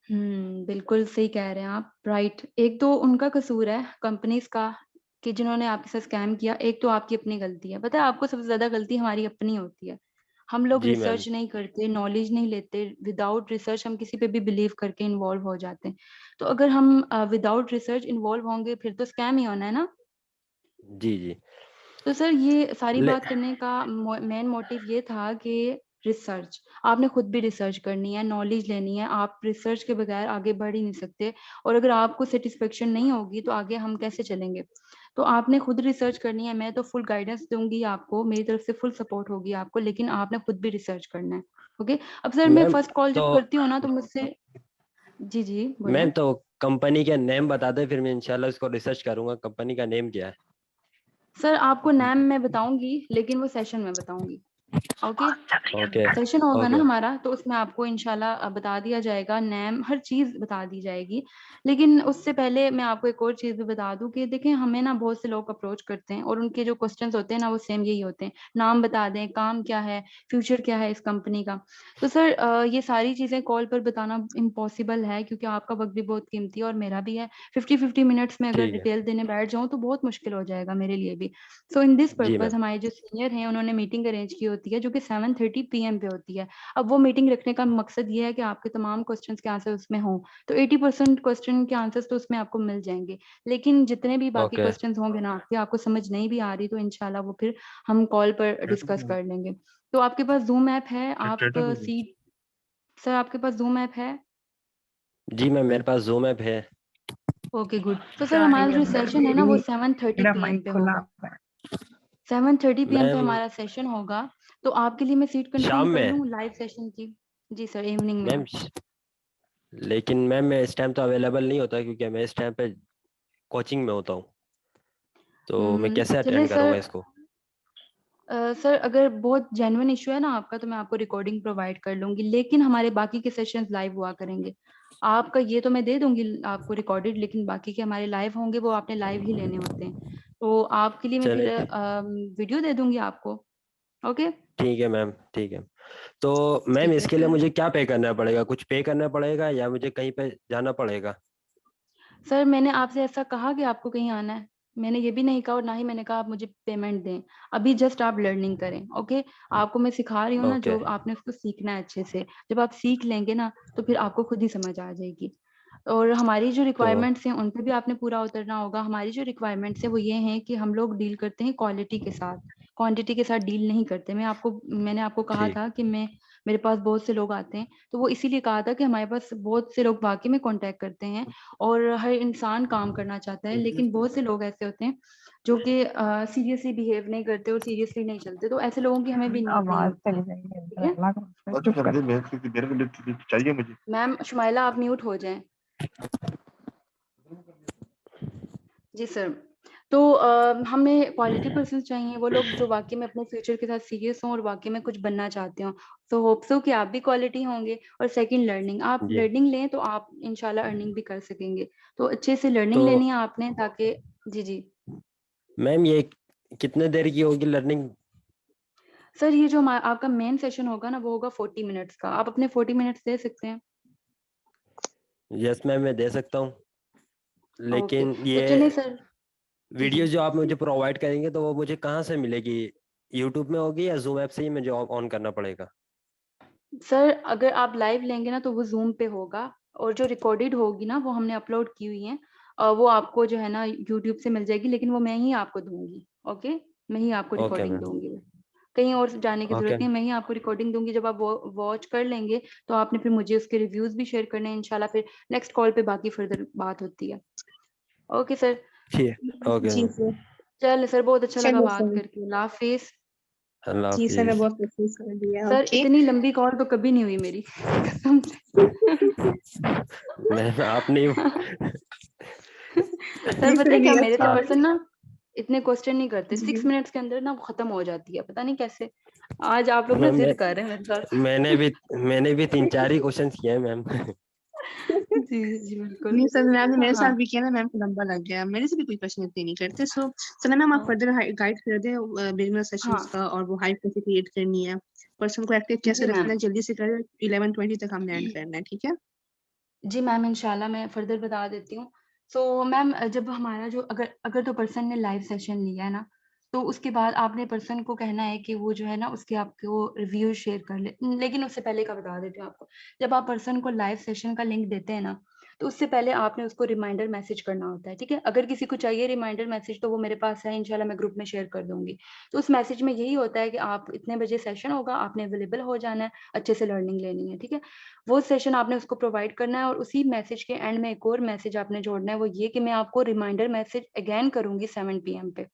बिल्कुल सही कह रहे हैं आप, राइट। एक तो उनका कसूर है कंपनीज़ का कि जिन्होंने आपके साथ स्कैम किया, एक तो आपकी अपनी गलती है। पता है आपको सबसे ज़्यादा गलती हमारी अपनी होती है। हम लोग जी मैम। रिसर्च नहीं करते, नॉलेज नहीं लेते, विदाउट रिसर्च हम किसी पे भी बिलीव करके इन्वॉल्व हो जाते हैं। तो अगर हम विदाउट रिसर्च इन्वॉल्व होंगे फिर तो स्कैम ही होना है ना? जी जी। तो सर ये सारी ले बात करने का मेन मोटिव ये था कि रिसर्च, आपने खुद भी रिसर्च करनी है, नॉलेज लेनी है। आप रिसर्च के बगैर आगे बढ़ ही नहीं सकते, और अगर आपको सेटिस्फेक्शन नहीं होगी तो आगे हम कैसे चलेंगे? तो आपने खुद रिसर्च करनी है। मैं तो फुल गाइडेंस दूंगी आपको, मेरी तरफ से फुल सपोर्ट होगी आपको, लेकिन आपने खुद भी रिसर्च करना है। ओके। अब सर मैं मैम फर्स्ट कॉल तो जब करती हूँ ना तो मुझसे, जी जी बोले। मैम तो कंपनी का नेम बता दें, फिर मैं इंशाल्लाह इसको रिसर्च करूंगा, कंपनी का नेम क्या है? सर आपको नाम मैं बताऊंगी, लेकिन वो सेशन में बताऊंगी। ओके। ओके सेशन होगा ना ओके। हमारा, तो उसमें आपको इंशाल्लाह बता दिया जाएगा, नेम हर चीज़ बता दी जाएगी। लेकिन उससे पहले मैं आपको एक और चीज़ भी बता दूँ कि देखिए हमें ना बहुत से लोग अप्रोच करते हैं और उनके जो क्वेश्चंस होते हैं ना वो सेम यही होते हैं, नाम बता दें, काम क्या है, फ्यूचर क्या है इस कंपनी का। तो सर ये सारी चीज़ें कॉल पर बताना इम्पॉसिबल है, क्योंकि आपका वक्त भी बहुत कीमती है और मेरा भी है। 50-50 मिनट्स में अगर ठीक है। डिटेल देने बैठ जाऊँ तो बहुत मुश्किल हो जाएगा मेरे लिए भी। सो इन दिस जी मैम। पर्पस हमारे जो सीनियर हैं उन्होंने मीटिंग अरेंज की होती है, जो कि 7:30 पीएम पे होती है। अब वो मीटिंग रखने का मकसद ये है कि आपके तमाम क्वेश्चंस के आंसर उसमें हों। तो 80% क्वेश्चन के आंसर्स तो उसमें आपको मिल जाएंगे, लेकिन जितने भी बाकी ओके क्वेश्चंस होंगे ना कि आपको समझ नहीं भी आ रही, तो इंशाल्लाह वो फिर हम कॉल पर डिस्कस कर लेंगे। तो आपके पास जूम ऐप है? आप सीट, सर आपके पास जूम ऐप है? जी मैम, मेरे पास जूम ऐप है। Okay good. तो सर हमारा जो सेशन है ना वो 7:30 पीएम पे होगा। 7:30 पीएम पे मैम हमारा सेशन होगा। तो आपके लिए मैं सीट कंफर्म शाम कर में? लूँ लाइव सेशन की? जी सर, इवनिंग में मैम है। लेकिन मैम मैं इस टाइम तो अवेलेबल नहीं होता, क्योंकि मैं इस टाइम पे कोचिंग में होता हूँ, तो मैं कैसे चले अटेंड करूँगा सर, इसको? सर अगर बहुत जेन्युइन इशू है ना आपका तो मैं आपको रिकॉर्डिंग प्रोवाइड कर लूंगी, लेकिन हमारे बाकी के सेशंस लाइव हुआ करेंगे। आपका ये तो मैं दे दूंगी आपको रिकॉर्डेड, लेकिन बाकी के हमारे लाइव होंगे, वो आपने लाइव ही लेने होते हैं। तो आपके लिए मैं चले फिर वीडियो दे दूंगी आपको। ओके ठीक है मैम, ठीक है। तो मैम ठीक है इसके लिए सर। मुझे क्या पे करना पड़ेगा? कुछ पे करना पड़ेगा या मुझे कहीं पे जाना पड़ेगा? सर मैंने आपसे ऐसा कहा कि आपको कहीं आना है? मैंने ये भी नहीं कहा और ना ही मैंने कहा आप मुझे पेमेंट दें। अभी जस्ट आप लर्निंग करें। ओके आपको मैं सिखा रही हूँ ना, ओके जो आपने उसको सीखना है अच्छे से। जब आप सीख लेंगे ना तो फिर आपको खुद ही समझ आ जाएगी। और हमारी जो तो रिक्वायरमेंट्स हैं उन पे भी आपने पूरा उतरना होगा। हमारी जो रिक्वायरमेंट्स है वो ये हैं कि हम लोग डील करते हैं क्वालिटी के साथ, क्वांटिटी के साथ डील नहीं करते। मैंने आपको कहा ठीक। था कि मेरे पास बहुत से लोग आते हैं, तो वो इसीलिए कहा था कि हमारे पास बहुत से लोग वाकई में कांटेक्ट करते हैं और हर इंसान काम करना चाहता है, लेकिन बहुत से लोग ऐसे होते हैं जो कि सीरियसली बिहेव नहीं करते और सीरियसली नहीं चलते। तो ऐसे लोगों की हमें भी नीड नहीं आवाज होती चली है। जाएगी, ठीक है अल्लाह का चुप कर। चाहिए मुझे। मैम, शुमाइला आप म्यूट हो जाएं। जी सर। तो हमें क्वालिटी पर्सन चाहिए, वो लोग जो वाकई में अपने फ्यूचर के साथ सीरियस हों और वाकई में कुछ बनना चाहते हो। सो होप सो कि आप भी क्वालिटी होंगे। और सेकंड लर्निंग, आप जी। लर्निंग लें तो आप इंशाल्लाह अर्निंग भी कर सकेंगे। तो अच्छे से लर्निंग तो लेनी है आपने, ताकि जी जी मैम ये कितने देर की होगी लर्निंग? सर, ये जो आपका मेन सेशन होगा ना वो होगा 40 मिनट्स का। आप अपने 40 मिनट्स दे सकते हैं? यस मैम, मैं दे सकता हूँ। ओके लेकिन तो ये चलिए सर। जी जी वीडियो जो आप मुझे प्रोवाइड करेंगे तो वो मुझे कहाँ से मिलेगी? यूट्यूब में होगी या जूम ऐप से ही मुझे ऑन करना पड़ेगा? सर, अगर आप लाइव लेंगे ना तो वो ज़ूम पे होगा, और जो रिकॉर्डेड होगी ना वो हमने अपलोड की हुई है। वो आपको जो है ना यूट्यूब से मिल जाएगी, लेकिन वो मैं ही आपको दूँगी। ओके? मैं ही आपको ओके रिकॉर्डिंग मैम। दूँगी। कहीं और जाने की ज़रूरत ओके। नहीं है, मैं ही आपको रिकॉर्डिंग दूँगी। जब आप वो वॉच कर लेंगे तो आपने फिर मुझे उसके रिव्यूज़ भी शेयर करने हैं इंशाल्लाह। फिर नेक्स्ट कॉल पे बाकी फर्दर बात होती है। Okay sir. ठीक है। ओके जी मैम। सर। चलिए सर, बहुत अच्छा लगा चलो बात सर। करके। अल्लाह हाफ़िज़। अल्लाह जी सर, मैं हाफिज। बहुत कोशिश कर दिया। Sir, okay. इतनी लंबी कॉल तो कभी नहीं हुई मेरी कसम से। मैम आपने सर जी पता सर, है क्या, नहीं मेरे से अच्छा। पर्सन ना इतने क्वेश्चन नहीं करते। जी 6 मिनट्स के अंदर ना वो खत्म हो जाती है, पता नहीं कैसे। आज आप लोग ना मैम जिद कर रहे हैं मेरे साथ। मैंने भी 3-4 ही क्वेश्चन किए हैं मैम। जी जी बिल्कुल। नहीं सर, मैम ने मेरे हाँ साथ भी किया ना, मैम को लंबा लग गया। मेरे से भी कोई क्वेश्चन इतने नहीं करते। सो चलो मैम, आप हाँ फर्दर गाइड कर दें बिगिनर सेशंस हाँ का, और वो हाइप कैसे क्रिएट करनी है, पर्सन को एक्टिव कैसे जी रखना मैम। है, जल्दी से करें। 11:20 तक हमने एंड करना है, ठीक है? जी मैम, इंशाल्लाह मैं फर्दर बता देती हूँ। सो मैम, जब हमारा जो अगर अगर तो पर्सन ने लाइव सेशन लिया है ना, तो उसके बाद आपने पर्सन को कहना है कि वो जो है ना उसके आपको रिव्यू शेयर कर ले। लेकिन उससे पहले का बता देती हूँ आपको। जब आप पर्सन को लाइव सेशन का लिंक देते हैं ना, तो उससे पहले आपने उसको रिमाइंडर मैसेज करना होता है। ठीक है? अगर किसी को चाहिए रिमाइंडर मैसेज तो वो मेरे पास है, इंशाल्लाह मैं ग्रुप में शेयर कर दूंगी। तो उस मैसेज में यही होता है कि आप इतने बजे सेशन होगा, आपने अवेलेबल हो जाना है, अच्छे से लर्निंग लेनी है। ठीक है? वो सेशन आपने उसको प्रोवाइड करना है, और उसी मैसेज के एंड में एक और मैसेज आपने जोड़ना है, वो ये कि मैं आपको रिमाइंडर मैसेज अगेन करूंगी 7 पीएम पे।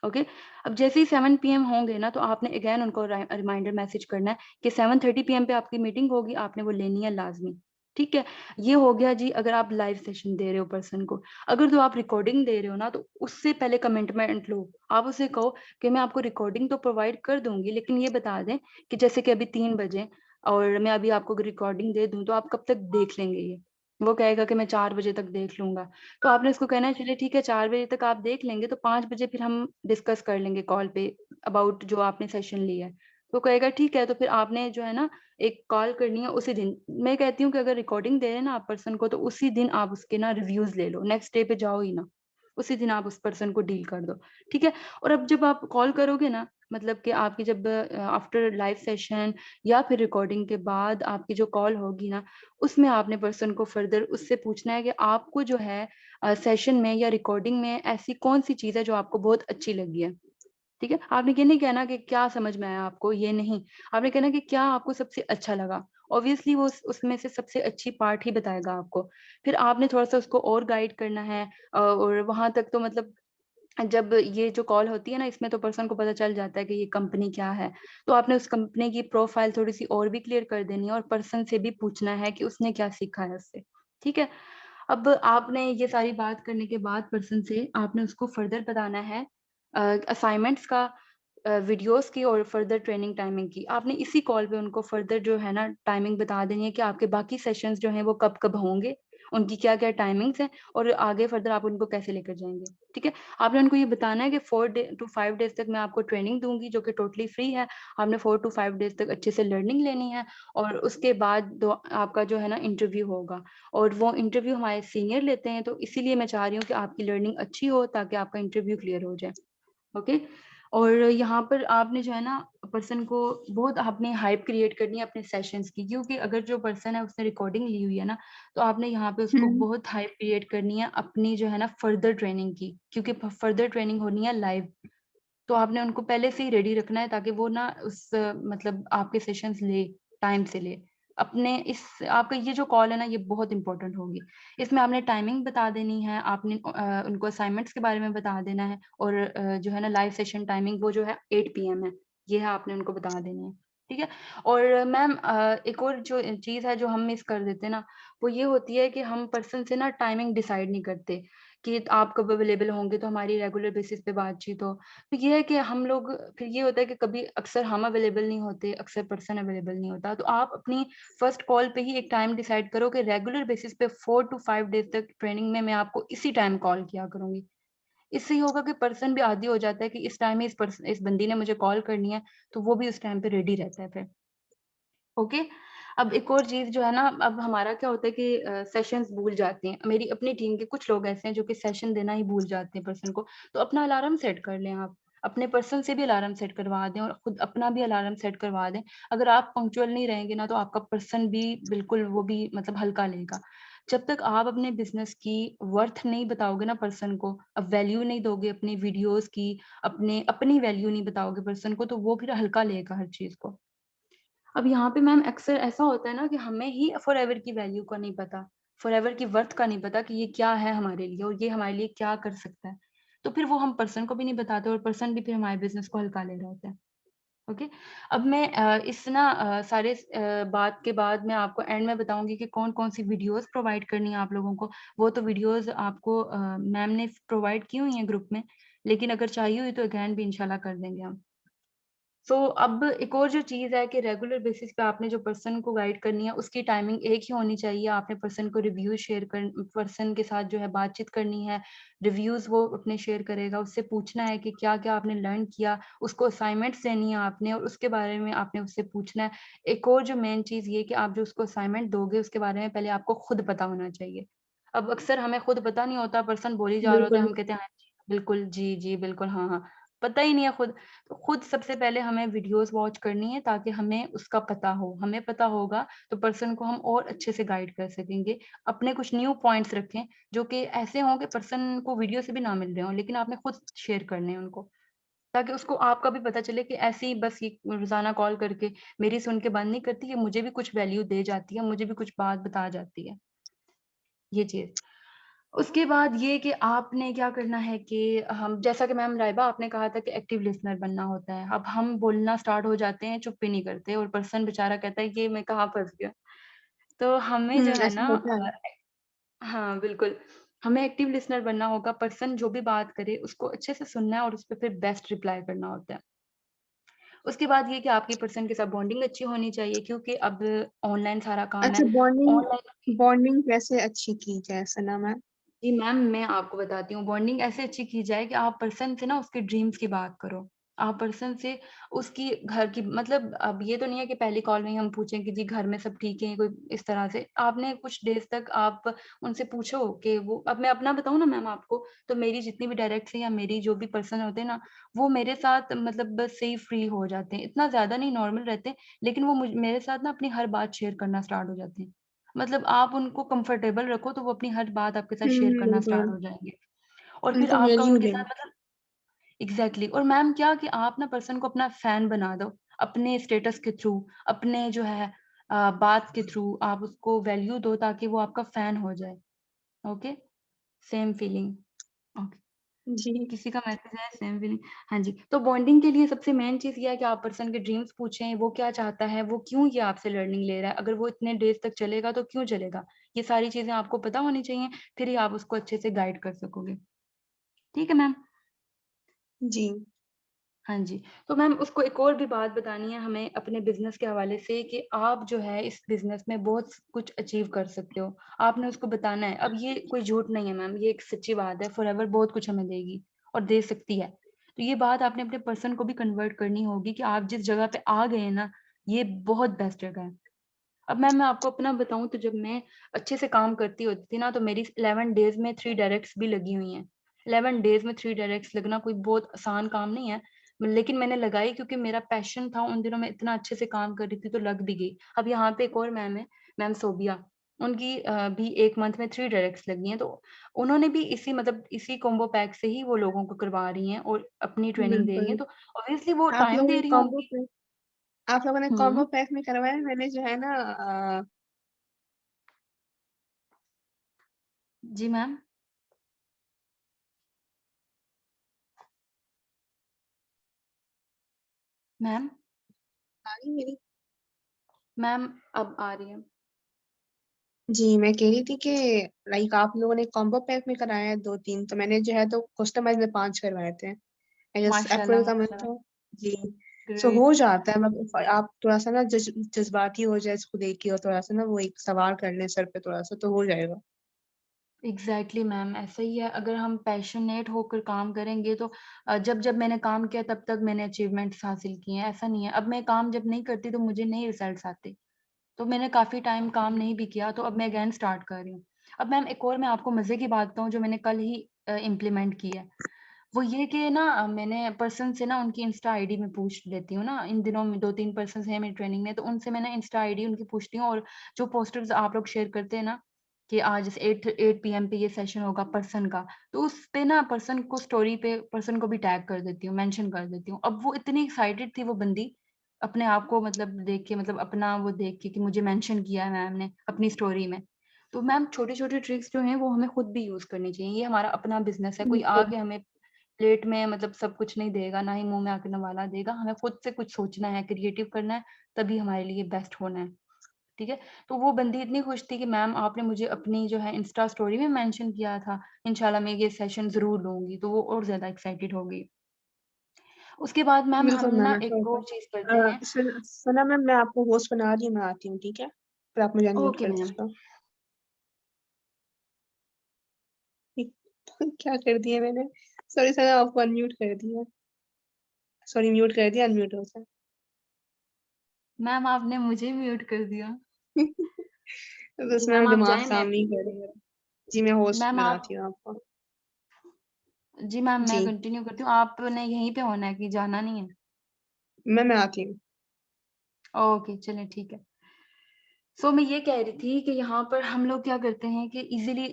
ओके? अब जैसे ही 7 पीएम होंगे ना, तो आपने अगेन उनको रिमाइंडर मैसेज करना है कि 7:30 पीएम पे आपकी मीटिंग होगी, आपने वो लेनी है लाजमी। ठीक है? ये हो गया जी, अगर आप लाइव सेशन दे रहे हो पर्सन को। अगर तो आप रिकॉर्डिंग दे रहे हो ना, तो उससे पहले कमिटमेंट लो। आप उससे कहो कि मैं आपको रिकॉर्डिंग तो प्रोवाइड कर दूंगी, लेकिन ये बता दें कि जैसे कि अभी 3 बजे और मैं अभी आपको रिकॉर्डिंग दे दूँ, तो आप कब तक देख लेंगे ये? वो कहेगा कि मैं 4 बजे तक देख लूँगा। तो आपने उसको कहना है चलिए ठीक है, 4 बजे तक आप देख लेंगे, तो 5 बजे फिर हम डिस्कस कर लेंगे कॉल पे अबाउट जो आपने सेशन लिया है। तो कहेगा ठीक है, तो फिर आपने जो है ना एक कॉल करनी है उसी दिन। मैं कहती हूँ कि अगर रिकॉर्डिंग दे रहे हैं ना आप पर्सन को, तो उसी दिन आप उसके ना रिव्यूज़ ले लो, नेक्स्ट डे पे जाओ ही ना। उसी दिन आप उस पर्सन को डील कर दो, ठीक है? और अब जब आप कॉल करोगे ना, मतलब कि आपकी जब आफ्टर लाइव सेशन या फिर रिकॉर्डिंग के बाद आपकी जो कॉल होगी ना, उसमें आपने पर्सन को फर्दर उससे पूछना है कि आपको जो है सेशन में या रिकॉर्डिंग में ऐसी कौन-सी चीज़ है जो आपको बहुत अच्छी लगी है, ठीक है? आपने ये नहीं कहना कि क्या समझ में आया आपको, ये नहीं। आपने कहना कि क्या आपको सबसे अच्छा लगा। ऑब्वियसली वो उसमें से सबसे अच्छी पार्ट ही बताएगा आपको। फिर आपने थोड़ा-सा उसको और गाइड करना है, और वहाँ तक तो मतलब जब ये जो कॉल होती है ना, इसमें तो पर्सन को पता चल जाता है कि ये कंपनी क्या है। तो आपने उस कंपनी की प्रोफाइल थोड़ी-सी और भी क्लियर कर देनी है, और पर्सन से भी पूछना है कि उसने क्या सीखा है उससे, ठीक है? अब आपने ये सारी बात करने के बाद पर्सन से आपने उसको फर्दर बताना है असाइनमेंट्स का, वीडियोस की और फर्दर ट्रेनिंग टाइमिंग की। आपने इसी कॉल पे उनको फर्दर जो है ना टाइमिंग बता देनी है कि आपके बाकी सेशंस जो हैं वो कब-कब होंगे, उनकी क्या-क्या टाइमिंग्स हैं और आगे फर्दर आप उनको कैसे लेकर जाएँगे, ठीक है? आपने उनको ये बताना है कि 4 टू 5 डेज़ तक मैं आपको ट्रेनिंग दूँगी जो कि टोटली फ्री है। आपने 4 टू 5 डेज़ तक अच्छे से लर्निंग लेनी है और उसके बाद दो आपका जो है ना इंटरव्यू होगा और वो इंटरव्यू हमारे सीनियर लेते हैं, तो इसीलिए मैं चाह रही हूँ कि आपकी लर्निंग अच्छी हो ताकि आपका इंटरव्यू क्लियर हो जाए। ओके। और यहाँ पर आपने जो है ना पर्सन को बहुत आपने हाइप क्रिएट करनी है अपने सेशंस की, क्योंकि अगर जो पर्सन है उसने रिकॉर्डिंग ली हुई है ना, तो आपने यहाँ पे उसको बहुत हाइप क्रिएट करनी है अपनी जो है ना फर्दर ट्रेनिंग की, क्योंकि फर्दर ट्रेनिंग होनी है लाइव। तो आपने उनको पहले से ही रेडी रखना है ताकि वो ना उस मतलब आपके सेशंस ले, टाइम से ले। अपने इस आपका ये जो कॉल है ना ये बहुत इंपॉर्टेंट होगी। इसमें आपने टाइमिंग बता देनी है, आपने उनको असाइनमेंट्स के बारे में बता देना है और जो है ना लाइव सेशन टाइमिंग वो जो है 8 पीएम है, ये है आपने उनको बता देनी है, ठीक है? और मैम एक और जो चीज़ है जो हम मिस कर देते हैं ना, वो ये होती है कि हम पर्सन से ना टाइमिंग डिसाइड नहीं करते कि आप कब अवेलेबल होंगे तो हमारी रेगुलर बेसिस पे बातचीत हो। तो ये है कि हम लोग फिर ये होता है कि कभी अक्सर हम अवेलेबल नहीं होते, अक्सर पर्सन अवेलेबल नहीं होता। तो आप अपनी फर्स्ट कॉल पे ही एक टाइम डिसाइड करो कि रेगुलर बेसिस पे 4 टू 5 डेज़ तक ट्रेनिंग में मैं आपको इसी टाइम कॉल किया करूँगी। इससे ये होगा कि पर्सन भी आदी हो जाता है कि इस टाइम में इस बंदी ने मुझे कॉल करनी है, तो वो भी उस टाइम पे रेडी रहता है फिर। ओके। अब एक और चीज़ जो है ना, अब हमारा क्या होता है कि सेशंस भूल जाते हैं। मेरी अपनी टीम के कुछ लोग ऐसे हैं जो कि सेशन देना ही भूल जाते हैं पर्सन को। तो अपना अलार्म सेट कर लें आप। अपने पर्सन से भी अलार्म सेट करवा दें और खुद अपना भी अलार्म सेट करवा दें। अगर आप पंक्चुअल नहीं रहेंगे ना, तो आपका पर्सन भी बिल्कुल वो भी मतलब हल्का लेगा। जब तक आप अपने बिज़नेस की वर्थ नहीं बताओगे ना पर्सन को, अब वैल्यू नहीं दोगे अपनी वीडियोज़ की, अपनी वैल्यू नहीं बताओगे पर्सन को, तो वो फिर हल्का लेगा हर चीज़ को। अब यहाँ पे मैम अक्सर ऐसा होता है ना कि हमें ही फॉरएवर की वैल्यू का नहीं पता, फॉरएवर की वर्थ का नहीं पता कि ये क्या है हमारे लिए और ये हमारे लिए क्या कर सकता है। तो फिर वो हम पर्सन को भी नहीं बताते और पर्सन भी फिर हमारे बिज़नेस को हल्का ले रहा होता है। ओके। अब मैं इस ना सारे बात के बाद मैं आपको एंड में बताऊँगी कि कौन-कौन सी वीडियोज़ प्रोवाइड करनी है आप लोगों को। वो तो वीडियोज़ आपको मैम ने प्रोवाइड की हुई हैं ग्रुप में, लेकिन अगर चाहिए हुई तो अगेन भी इंशाल्लाह कर देंगे हम। अब एक और जो चीज़ है कि रेगुलर बेसिस पे आपने जो पर्सन को गाइड करनी है, उसकी टाइमिंग एक ही होनी चाहिए। आपने पर्सन को रिव्यू शेयर कर पर्सन के साथ जो है बातचीत करनी है, रिव्यूज़ वो अपने शेयर करेगा, उससे पूछना है कि क्या-क्या आपने लर्न किया, उसको असाइनमेंट्स देनी है आपने और उसके बारे में आपने उससे पूछना है। एक और जो मेन चीज़ ये कि आप जो उसको असाइनमेंट दोगे, उसके बारे में पहले आपको खुद पता होना चाहिए। अब अक्सर हमें खुद पता नहीं होता, पर्सन बोल ही जा रहा होता है, बिल्कुल। हम कहते हैं, "हाँ जी, बिल्कुल, जी, जी, बिल्कुल, हाँ, हाँ।" पता ही नहीं है खुद। तो खुद सबसे पहले हमें वीडियोज़ वॉच करनी है ताकि हमें उसका पता हो। हमें पता होगा तो पर्सन को हम और अच्छे से गाइड कर सकेंगे। अपने कुछ न्यू पॉइंट्स रखें जो कि ऐसे हों कि पर्सन को वीडियो से भी ना मिल रहे हों, लेकिन आपने खुद शेयर करने हैं उनको। ताकि उसको आपका भी पता चले कि ऐसे ही बस ये रोज़ाना कॉल करके मेरी सुन के बंद नहीं करती, ये मुझे भी कुछ वैल्यू दे जाती है, मुझे भी कुछ बात बता जाती है। ये चीज़। उसके बाद ये कि आपने क्या करना है कि हम जैसा कि मैम राइबा आपने कहा था कि एक्टिव लिसनर बनना होता है। अब हम बोलना स्टार्ट हो जाते हैं, चुप ही नहीं करते और पर्सन बेचारा कहता है ये मैं कहाँ फँस गया। तो हमें जो है ऐसा ना होता है। हाँ, बिल्कुल। हमें एक्टिव लिसनर बनना होगा, पर्सन जो भी बात करे उसको अच्छे से सुनना है और उस पे फिर बेस्ट रिप्लाई करना होता है। उसके बाद ये कि आपकी पर्सन के साथ बॉन्डिंग अच्छी होनी चाहिए क्योंकि अब ऑनलाइन सारा काम अच्छा, है। ऑनलाइन बॉन्डिंग कैसे अच्छी की जाए सना मैम? जी मैम, मैं आपको बताती हूँ बॉन्डिंग ऐसे अच्छी की जाए कि आप पर्सन से ना उसके ड्रीम्स की बात करो। आप पर्सन से उसकी घर की मतलब अब ये तो नहीं है कि पहली कॉल में ही हम पूछें कि जी घर में सब ठीक है, कोई इस तरह से। आपने कुछ डेज़ तक आप उनसे पूछो कि वो अब मैं अपना बताऊँ ना मैम आपको, तो मेरी जितनी भी डायरेक्ट से या मेरी जो भी पर्सन होते हैं ना, वो मेरे साथ मतलब बस से ही फ्री हो जाते हैं। इतना ज़्यादा नहीं नॉर्मल रहते, लेकिन वो मेरे साथ ना अपनी हर बात शेयर करना स्टार्ट हो जाते हैं। मतलब आप उनको कंफर्टेबल रखो तो वो अपनी हर बात आपके साथ शेयर करना स्टार्ट बिल्कुल। हो जाएँगे। और फिर उनको आपका वैल्यू उनके दें। साथ मतलब एग्ज़ैक्टली और मैम क्या कि आप ना पर्सन को अपना फ़ैन बना दो। अपने स्टेटस के थ्रू, अपने जो है बात के थ्रू आप उसको वैल्यू दो ताकि वो आपका फ़ैन हो जाए। ओके? Same feeling. ओके। जी। किसी का मैसेज है सेम फीलिंग हाँ जी। तो बॉन्डिंग के लिए सबसे मेन चीज़ ये है कि आप पर्सन के ड्रीम्स पूछें, वो क्या चाहता है, वो क्यों ये आपसे लर्निंग ले रहा है, अगर वो इतने डेज़ तक चलेगा तो क्यों चलेगा? ये सारी चीज़ें आपको पता होनी चाहिए, फिर ही आप उसको अच्छे से गाइड कर सकोगे। ठीक है मैम? जी। हाँ जी, तो मैम उसको एक और भी बात बतानी है हमें अपने बिज़नेस के हवाले से कि आप जो है इस बिज़नेस में बहुत कुछ अचीव कर सकते हो। आपने उसको बताना है। अब ये कोई झूठ नहीं है मैम, ये एक सच्ची बात है, फॉरएवर बहुत कुछ हमें देगी और दे सकती है। तो ये बात आपने अपने पर्सन को भी कन्वर्ट करनी होगी कि आप जिस जगह पे आ गए हैं ना, ये बहुत बेस्ट जगह है। अब मैम मैं आपको अपना बताऊँ तो जब मैं अच्छे से काम करती होती थी ना, तो मेरी 11 डेज़ में 3 डायरेक्ट्स भी लगी हुई हैं। 11 डेज़ में 3 डायरेक्ट्स लगना कोई बहुत आसान काम नहीं है, लेकिन मैंने लगाई क्योंकि मेरा पैशन था, उन दिनों मैं इतना अच्छे से काम कर रही थी तो लग भी गई। अब यहाँ पे एक और मैम है, मैम सोबिया, उनकी भी 1 मंथ में 3 डायरेक्ट्स लगी हैं, तो उन्होंने भी इसी मतलब इसी कॉम्बो पैक से ही वो लोगों को करवा रही हैं और अपनी ट्रेनिंग दे रही हैं, बिल्कुल। तो ऑब्वियसली वो आप टाइम लोगों दे ने रही कॉम्बो होंगी। पैक आप लोगों ने हुँ। कॉम्बो पैक में करवाया, मैंने जो है ना जी मैम। मैम, आ रही मेरी? मैम अब आ रही है। जी, मैं कह रही थी कि लाइक आप लोगों ने कॉम्बो पैक में कराया है 2-3, तो मैंने जो है तो कस्टमाइज़ में 5 करवाए थे। आई गेस माशाल्लाह, अप्रैल का मंथ माशाल्लाह। था। जी, सो ग्रेट। हो जाता है मतलब आप थोड़ा-सा ना जज़्बाती हो जाए इसको देख के और थोड़ा-सा ना वो एक सवार कर लें सर पे थोड़ा-सा तो हो जाएगा। एग्ज़ैक्टली मैम, ऐसा ही है। अगर हम पैशनेट होकर काम करेंगे तो जब-जब मैंने काम किया तब-तब मैंने अचीवमेंट्स हासिल किए हैं, ऐसा नहीं है। अब मैं काम जब नहीं करती तो मुझे नहीं रिज़ल्ट्स आते। तो मैंने काफ़ी टाइम काम नहीं भी किया तो अब मैं अगेन स्टार्ट कर रही हूँ। अब मैम एक और मैं आपको मज़े की बात बताऊँ जो मैंने कल ही इम्प्लीमेंट की है। वो ये कि ना मैंने पर्सन से ना उनकी इंस्टा आईडी मैं पूछ लेती हूँ ना, इन दिनों में 2-3 पर्सन्स हैं मेरी ट्रेनिंग में, तो उनसे मैंने इंस्टा आईडी उनकी पूछती हूँ और जो पोस्टर्स आप लोग शेयर करते हैं ना, कि आज जैसे 8 पीएम पे ये सेशन होगा पर्सन का, तो उस पे ना पर्सन को स्टोरी पे पर्सन को भी टैग कर देती हूँ, मेंशन कर देती हूँ। अब वो इतनी एक्साइटेड थी वो बंदी, अपने आप को मतलब देख के मतलब अपना वो देख के कि मुझे मेंशन किया है मैम ने अपनी स्टोरी में। तो मैम छोटे-छोटे ट्रिक्स जो हैं वो हमें खुद भी यूज़ करनी चाहिए। ये हमारा अपना बिज़नेस है, कोई बिल्कुल। आके हमें प्लेट में मतलब सब कुछ नहीं देगा, ना ही मुँह में आके नवाला देगा। हमें खुद से कुछ सोचना है, क्रिएटिव करना है, तभी हमारे लिए बेस्ट होना है। ठीक है? तो वो बंदी इतनी खुश थी कि मैम आपने मुझे अपनी जो है इंस्टा स्टोरी में मेंशन किया था, इंशाल्लाह मैं ये सेशन ज़रूर लूँगी। तो वो और ज़्यादा एक्साइटेड हो गई। उसके बाद मैम हम बिल्कुल मैम, ना ऐसा एक होता और है। चीज़ करते हैं। सुना मैम, मैं आपको होस्ट बना रही हूँ, मैं आती हूँ, ठीक है? फिर आप मुझे अनम्यूट ओके कर मैम। दीजिएगा। क्या कर दिया मैंने? सॉरी सर, आपको अनम्यूट कर दिया। सॉरी, म्यूट कर दिया, अनम्यूट हो गया। मैम आपने मुझे म्यूट कर दिया। बस जी मेरा मैम आप दिमाग जाएँ मैं काम नहीं कर रहा है। जी, मैं होस्ट मैम आप बनाती हूँ आपको। जी मैम मैं जी, कंटिन्यू करती हूँ। आपने यहीं पे होना है कि जाना नहीं है? मैं आती हूँ। ओके चलिए ठीक है। सो मैं ये कह रही थी कि यहाँ पर हम लोग क्या करते हैं कि इज़िली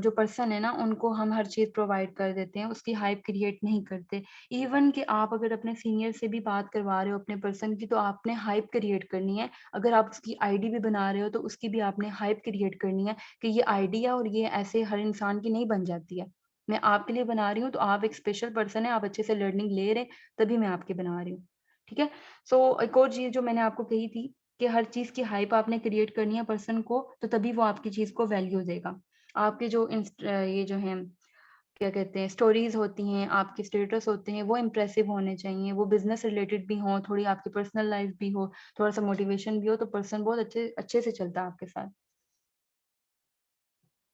जो पर्सन है ना उनको हम हर चीज़ प्रोवाइड कर देते हैं, उसकी हाइप क्रिएट नहीं करते। इवन कि आप अगर अपने सीनियर से भी बात करवा रहे हो अपने पर्सन की तो आपने हाइप क्रिएट करनी है। अगर आप उसकी आईडी भी बना रहे हो तो उसकी भी आपने हाइप क्रिएट करनी है कि ये आईडी है और ये ऐसे हर इंसान की नहीं बन जाती है। मैं आपके लिए बना रही हूँ तो आप एक स्पेशल पर्सन है, आप अच्छे से लर्निंग ले रहे, तभी मैं आपकी बना रही हूँ। ठीक है? सो एक और चीज़ जो मैंने आपको कही थी कि हर चीज़ की हाइप आपने क्रिएट करनी है पर्सन को, तो तभी वो आपकी चीज़ को वैल्यू देगा। आपके जो ये जो हैं, क्या कहते हैं, स्टोरीज़ होती हैं, आपके स्टेटस होते हैं, वो इम्प्रेसिव होने चाहिए, वो बिज़नेस रिलेटेड भी हों, थोड़ी आपकी पर्सनल लाइफ़ भी हो, थोड़ा-सा मोटिवेशन भी हो, तो पर्सन बहुत अच्छे अच्छे से चलता है आपके साथ।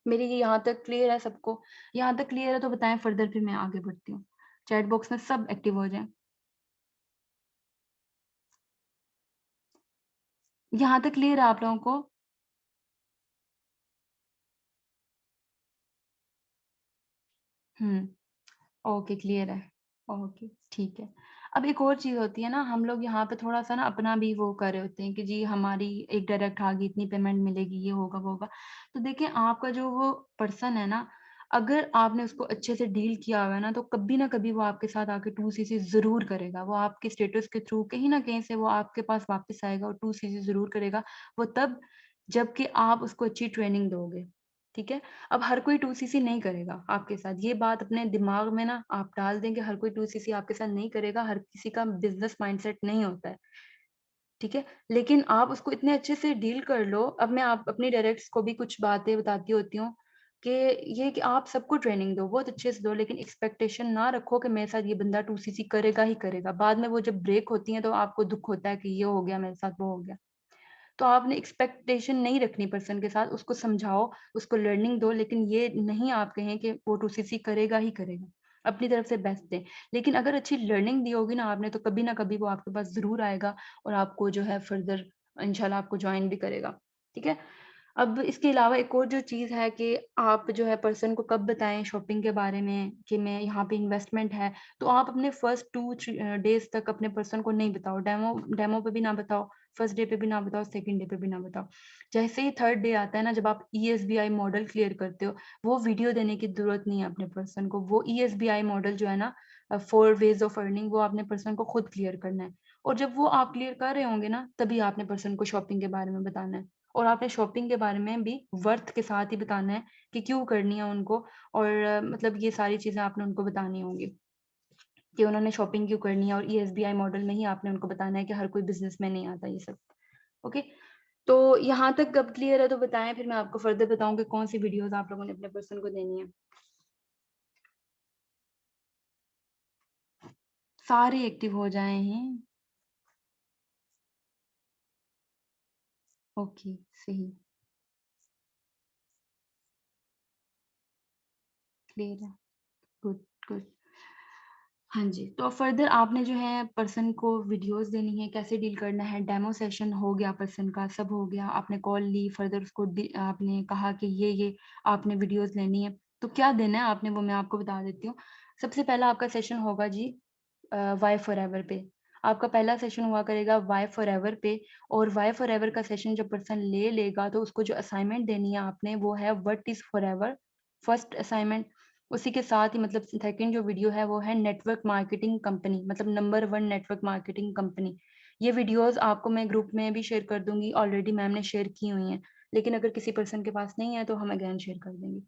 मेरी ये यहाँ तक क्लियर है सबको? यहाँ तक क्लियर है तो बताएँ फर्दर फिर मैं आगे बढ़ती हूँ। चैट बॉक्स में सब एक्टिव हो जाएँ। यहाँ तक क्लियर है आप लोगों को? हुँ। ओके, क्लियर है। ओके, ठीक है। अब एक और चीज़ होती है ना, हम लोग यहाँ पे थोड़ा-सा ना अपना भी वो कर रहे होते हैं कि जी हमारी एक डायरेक्ट आ गई, इतनी पेमेंट मिलेगी, ये होगा, वो होगा। तो देखिए आपका जो वो पर्सन है ना, अगर आपने उसको अच्छे से डील किया हुआ है ना, तो कभी ना कभी वो आपके साथ आके 2सीसी ज़रूर करेगा। वो आपके स्टेटस के थ्रू कहीं न कहीं से वो आपके पास वापस आएगा और 2सीसी ज़रूर करेगा। वो तब जबकि आप उसको अच्छी ट्रेनिंग दोगे, ठीक है? अब हर कोई 2सीसी नहीं करेगा आपके साथ, ये बात अपने दिमाग में ना आप डाल दें कि हर कोई 2सीसी आपके साथ नहीं करेगा, हर किसी का बिज़नेस माइंडसेट नहीं होता है, ठीक है? लेकिन आप उसको इतने अच्छे से डील कर लो, अब मैं आप अपनी डायरेक्ट्स को भी कुछ बातें बताती होती हूँ कि ये कि आप सबको ट्रेनिंग दो, बहुत अच्छे से दो, लेकिन एक्सपेक्टेशन ना रखो कि मेरे साथ ये बंदा 2cc करेगा ही करेगा। बाद में वो जब ब्रेक होती है तो आपको दुख होता है कि ये हो गया मेरे साथ, वो हो गया। तो आपने एक्सपेक्टेशन नहीं रखनी पर्सन के साथ, उसको समझाओ, उसको लर्निंग दो, लेकिन ये नहीं आप कहें कि वो 2cc करेगा ही करेगा। अपनी तरफ से बेस्ट दें। लेकिन अगर अच्छी लर्निंग दी होगी ना आपने, तो कभी ना कभी वो आपके पास ज़रूर आएगा और आपको जो है फर्दर इंशाल्लाह आपको जॉइन भी करेगा। ठीक है? अब इसके अलावा एक और जो चीज़ है कि आप जो है पर्सन को कब बताएँ शॉपिंग के बारे में कि मैं यहाँ पे इन्वेस्टमेंट है, तो आप अपने फर्स्ट 2-3 डेज़ तक अपने पर्सन को नहीं बताओ। डेमो डेमो पे भी ना बताओ, फर्स्ट डे पे भी ना बताओ, सेकंड डे पे भी ना बताओ। जैसे ही थर्ड डे आता है ना, जब आप ईएसबीआई मॉडल क्लियर करते हो, वो वीडियो देने की ज़रूरत नहीं है अपने पर्सन को। वो ईएसबीआई मॉडल जो है ना 4 वेज़ ऑफ अर्निंग, वो आपने पर्सन को खुद क्लियर करना है। और जब वो आप क्लियर कर रहे होंगे ना, तभी आपने पर्सन को शॉपिंग के बारे में बताना है। और आपने शॉपिंग के बारे में भी वर्थ के साथ ही बताना है कि क्यों करनी है उनको, और मतलब ये सारी चीज़ें आपने उनको बतानी होंगी कि उन्होंने शॉपिंग क्यों करनी है। और ईएसबीआई मॉडल में ही आपने उनको बताना है कि हर कोई बिज़नेस में नहीं आता ये सब। ओके? तो यहाँ तक अब क्लियर है तो बताएँ, फिर मैं आपको फर्दर बताऊँ कि कौन-सी वीडियोज़ आप लोगों ने अपने पर्सन को देनी है। सारे एक्टिव हो जाए हैं। ओके, सही। क्लियर है। Good, good. हाँ जी, तो फर्दर आपने जो है पर्सन को वीडियोज़ देनी है, कैसे डील करना है, डेमो सेशन हो गया पर्सन का, सब हो गया, आपने कॉल ली, फर्दर उसको आपने कहा कि ये आपने वीडियोज़ लेनी है, तो क्या देना है आपने वो मैं आपको बता देती हूँ। सबसे पहला आपका सेशन होगा जी वाई फॉरएवर पे। आपका पहला सेशन हुआ करेगा वाई फॉरएवर पे, और वाई फॉरएवर का सेशन जब पर्सन ले लेगा तो उसको जो असाइनमेंट देनी है आपने वो है what is forever, first assignment. उसी के साथ ही मतलब सेकंड जो वीडियो है वो है नेटवर्क मार्केटिंग कंपनी, मतलब नंबर 1 नेटवर्क मार्केटिंग कंपनी। ये वीडियोज़ आपको मैं ग्रुप में भी शेयर कर दूँगी, ऑलरेडी मैम ने शेयर की हुई हैं। लेकिन अगर किसी पर्सन के पास नहीं है तो हम अगेन शेयर कर देंगे।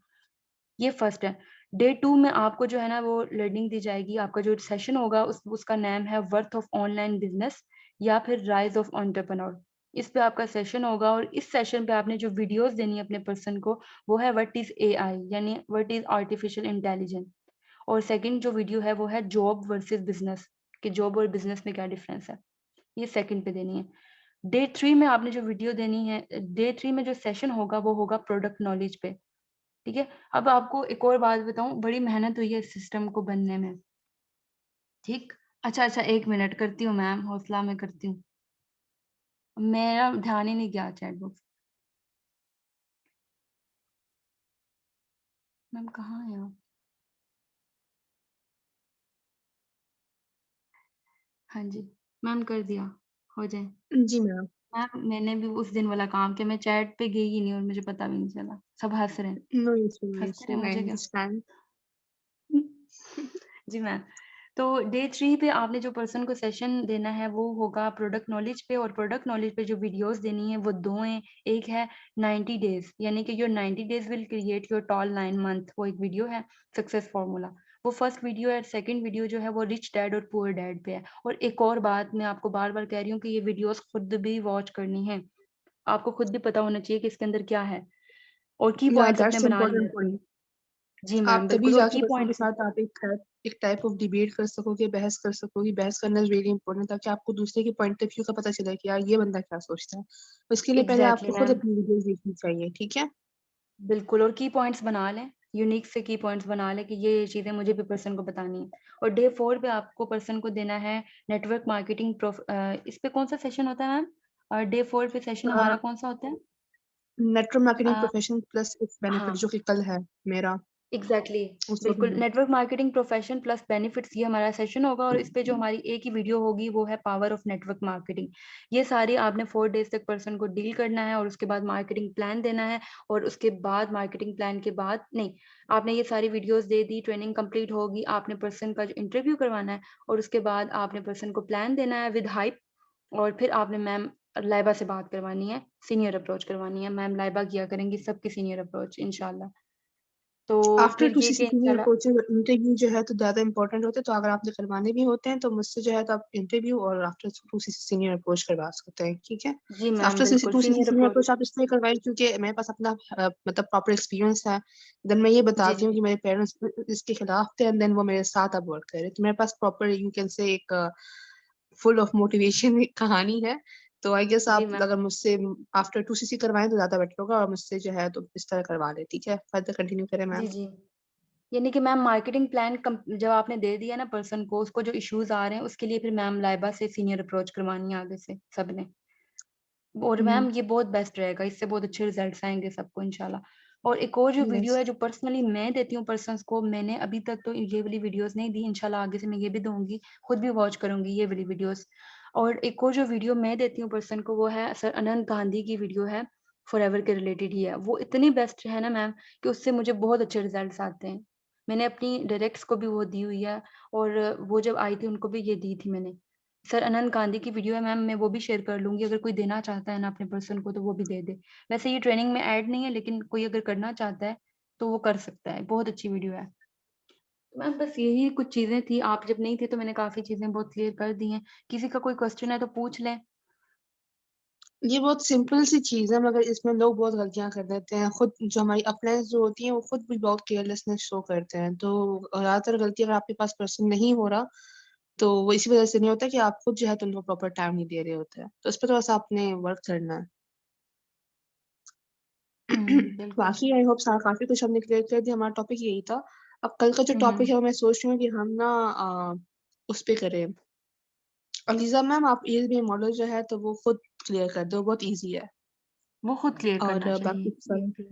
ये फर्स्ट है। डे 2 में आपको जो है ना वो लर्निंग दी जाएगी। आपका जो सेशन होगा उसका नाम है वर्थ ऑफ ऑनलाइन बिज़नेस या फिर राइज़ ऑफ एंटरप्रेन्योर। इस पे आपका सेशन होगा और इस सेशन पे आपने जो वीडियोज़ देनी है अपने पर्सन को वो है व्हाट इज़ एआई, यानी व्हाट इज़ आर्टिफिशियल इंटेलिजेंस। और सेकंड जो वीडियो है वो है जॉब वर्सेस बिज़नेस, कि जॉब और बिज़नेस में क्या डिफरेंस है। ये सेकंड पे देनी है। डे 3 में आपने जो वीडियो देनी है, डे 3 में जो सेशन होगा वो होगा प्रोडक्ट नॉलेज पे। ठीक है? अब आपको एक और बात बताऊँ, बड़ी मेहनत हुई है इस सिस्टम को बनने में, ठीक? अच्छा, 1 मिनट करती हूँ मैम, हौसला मैं करती हूँ। मेरा ध्यान ही नहीं गया चैट बॉक्स। मैम कहाँ हैं आप? हाँ जी, मैम कर दिया, हो जाए। जी मैम। मैम मैंने भी उस दिन वाला काम किया, मैं चैट पे गई ही नहीं और मुझे पता भी नहीं चला। सब हँस रहे हैं। नो इश्यू, नो हँसते इश्यू, रहे, आई मुझे क्या? अंडरस्टैंड। जी मैम। तो डे 3 पे आपने जो पर्सन को सेशन देना है वो होगा प्रोडक्ट नॉलेज पे, और प्रोडक्ट नॉलेज पे जो वीडियोस देनी है वो 2 हैं। एक है 90 डेज़, यानी कि your 90 days will create your tall 9 month, वो एक वीडियो है सक्सेस फार्मूला। वो फर्स्ट वीडियो है। सेकंड वीडियो जो है वो रिच डैड और पुअर डैड पे है। और एक और बात मैं आपको बार-बार कह रही हूँ कि ये वीडियोस खुद भी वॉच करनी है। आपको खुद भी पता होना चाहिए कि इसके अंदर क्या है, और की या पॉइंट्स अपने दैट्स बना लिए। Important point. जी आप मैम, तभी बिल्कुल। और जाके की पर्सन के पॉइंट्स साथ आप एक टाइप ऑफ डिबेट कर सकोगे, बहस कर सकोगे। बहस करना इज़ वेरी इम्पोर्टेंट, ताकि आपको दूसरे के पॉइंट ऑफ व्यू का पता चले कि यार ये बंदा क्या सोचता है। तो इसके लिए पहले एग्ज़ैक्टली आपको खुद मैम। अपनी वीडियोज़ देखनी चाहिए, ठीक है? बिल्कुल, और की पॉइंट्स बना लें, यूनिक से की पॉइंट्स बना लें कि ये चीज़ें मुझे भी पर्सन को बतानी है। और डे 4 पे आपको पर्सन को देना है नेटवर्क मार्केटिंग इस पे कौन-सा सेशन होता है मैम? डे 4 पे सेशन अ, हमारा कौन-सा होता है? Network marketing a, profession plus it's benefit, हाँ। जो कि कल है मेरा, एग्ज़ैक्टली, उसको बिल्कुल। Network marketing profession plus benefits, ये हमारा सेशन होगा। और इस पे जो हमारी एक ही वीडियो होगी वो है पावर ऑफ नेटवर्क मार्केटिंग। ये सारी आपने 4 डेज़ तक पर्सन को डील करना है, और उसके बाद मार्केटिंग प्लान देना है। और उसके बाद मार्केटिंग प्लान के बाद नहीं, आपने ये सारी वीडियोज़ दे दी, ट्रेनिंग कंप्लीट होगी, आपने पर्सन का जो इंटरव्यू करवाना है, और उसके बाद आपने पर्सन को प्लान देना है विद हाइप। और फिर आपने मैम लाइबा से बात करवानी है, सीनियर अप्रोच करवानी है। मैम लाइबा किया करेंगी सबकी सीनियर अप्रोच इंशाल्लाह। तो आफ्टर फिर टू ये सी कि सीनियर इंशाल्लाह कोचिंग इंटरव्यू जो है तो ज़्यादा इंपॉर्टेंट होते हैं, तो अगर आपने करवाने भी होते हैं तो मुझसे जो है तो आप इंटरव्यू और after to see senior approach करवा सकते हैं, ठीक है। जी मैम, आफ्टर बिल्कुल to see senior senior approach. Approach आप इसलिए करवाएं क्योंकि मेरे पास अपना मतलब प्रॉपर एक्सपीरियंस है। देन मैं ये जी बताती हूँ जी कि मेरे पेरेंट्स इसके खिलाफ थे एंड देन वो मेरे साथ अब वर्क करे, तो मेरे पास प्रॉपर यू कैन से एक फुल ऑफ मोटिवेशन कहानी है। तो आई गेस जी आप मैम। अगर मुझसे आफ्टर टू सी करवाएं तो ज्यादा बेटर होगा, और मुझसे जो है तो इस तरह करवा ले, ठीक है। फर्दर कंटिन्यू करें जी मैम। जी, यानी कि मैम मार्केटिंग प्लान जब आपने दे दिया ना पर्सन को, उसको जो इश्यूज आ रहे हैं उसके लिए फिर मैम लाइबा से सीनियर अप्रोच करवानी है आगे से सबने। और मैम ये बहुत बेस्ट रहेगा, इससे बहुत अच्छे रिजल्ट्स आएंगे सबको इंशाल्लाह। और एक और जो वीडियो यस है जो पर्सनली मैं देती हूँ पर्सन्स को, मैंने अभी तक तो ये वाली वीडियोस नहीं दी, इंशाल्लाह आगे से मैं ये भी दूंगी, खुद भी वॉच करूंगी ये वाली वीडियोस। और एक और जो वीडियो मैं देती हूँ पर्सन को, वो है सर अनंत गांधी की वीडियो है, फॉरएवर के रिलेटेड ही है। वो इतनी बेस्ट है ना मैम कि उससे मुझे बहुत अच्छे रिजल्ट आते हैं। मैंने अपनी डायरेक्ट्स को भी वो दी हुई है, और वो जब आई थी उनको भी ये दी थी मैंने। सर अनंत गांधी की वीडियो है मैम, मैं वो भी शेयर कर लूंगी, अगर कोई देना चाहता है ना अपने पर्सन को तो वो भी दे दे। वैसे ये ट्रेनिंग में ऐड नहीं है, लेकिन कोई अगर करना चाहता है तो वो कर सकता है, बहुत अच्छी वीडियो है। तो मैम बस यही कुछ चीजें थी, आप जब नहीं थे तो मैंने काफी चीजें बहुत क्लियर कर दी हैं। किसी का कोई क्वेश्चन है तो पूछ लें। ये बहुत सिंपल सी चीज है, मगर इसमें लोग बहुत गलतियां कर देते हैं। खुद जो हमारी अपलाइंस जो होती हैं वो खुद भी बहुत केयरलेसनेस शो करते हैं। तो ज्यादातर गलती अगर आपके पास पर्सन नहीं हो रहा तो वो इसी वजह से नहीं होता कि आप खुद जो है तो उनको प्रॉपर टाइम नहीं दे रहे होते हैं। तो इस पर थोड़ा सा आपने वर्क करना है। बिल्कुल। बाकी आई होप काफी कुछ हमने क्लियर कर दिया, हमारा टॉपिक यही था। अब कल का जो टॉपिक है वो मैं सोच रही हूँ कि हम ना उस पे करें। अलीजा मैम आप ये मॉडल जो है तो वो खुद क्लियर कर दो, बहुत इजी है। वो खुद क्लियर करना और चाहिए बाकी सब ये।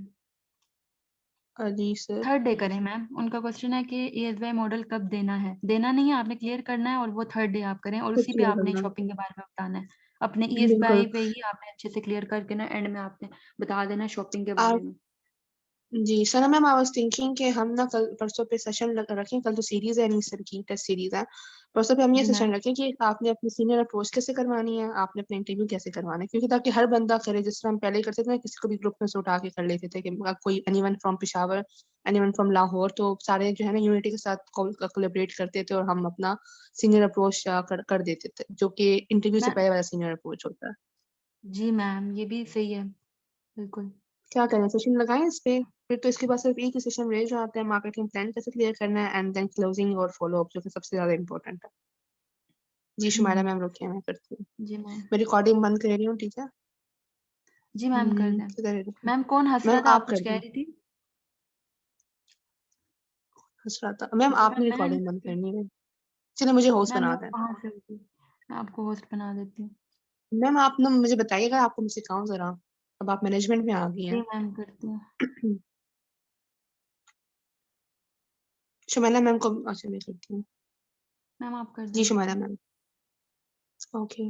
अली सर। थर्ड डे करें मैम, उनका क्वेश्चन है कि ESY मॉडल कब देना है। देना नहीं है, आपने क्लियर करना है, और वो थर्ड डे आप करें, और खुद उसी पे क्लियर आपने करना। शॉपिंग के बारे में बताना है। अपने बिल्कुल। ESY पे ही आपने अच्छे से क्लियर करके ना एंड में आपने बता देना शॉपिंग के बारे में। जी सना मैम, आई वाज थिंकिंग कि हम ना कल परसों पे सेशन रखें। कल तो सीरीज है नहीं सर की, टेस्ट सीरीज है। परसों पे हम ये जी मैम। सेशन रखें कि आपने अपनी सीनियर अप्रोच कैसे करवानी है, आपने अपना इंटरव्यू कैसे करवाना है, क्योंकि ताकि हर बंदा करे। जिस तरह हम पहले करते थे ना, किसी को भी ग्रुप में से उठा के कर लेते थे कि कोई anyone from Peshawar, anyone from Lahore, तो सारे जो है ना यूनिटी के साथ कोलैबोरेट करते थे और हम अपना सीनियर अप्रोच कर देते थे, जो कि इंटरव्यू से मैं पहले वाला सीनियर अप्रोच होता है। जी मैम, ये भी सही है, बिल्कुल। क्या करें, सेशन लगाएं इस पे? फिर तो इसके बाद सिर्फ एक ही सेशन रह जाते हैं, मार्केटिंग प्लान कैसे क्लियर करना है एंड देन क्लोजिंग और फॉलो अप, जो कि सबसे ज्यादा इंपॉर्टेंट है। जी शुमाइला मैम रुकिए, मैं करती हूँ। जी मैम। मैं रिकॉर्डिंग बंद कर रही हूँ, ठीक है। जी मैम कर दें। किधर है रुकिए। मैम कौन हंस रहा मैम था, आप आप कर कुछ कह दें। रही थी? हंस रहा था मैम, जी मैम, आपने मैं नहीं रिकॉर्डिंग बंद करती। करनी है। चलिए मुझे होस्ट मैम बना वो दें। कहाँ से होगी, मैं आपको होस्ट बना देती हूँ। मैम आप ना मुझे बताइएगा, आपको मैं सिखाऊं जरा। अब आप मैनेजमेंट में आ गई जी हैं। मैम करती हूँ। शुमाइला मैम को अच्छा मैं करती हूँ। मैम आप कर जी दें। शुमाइला मैम। ओके।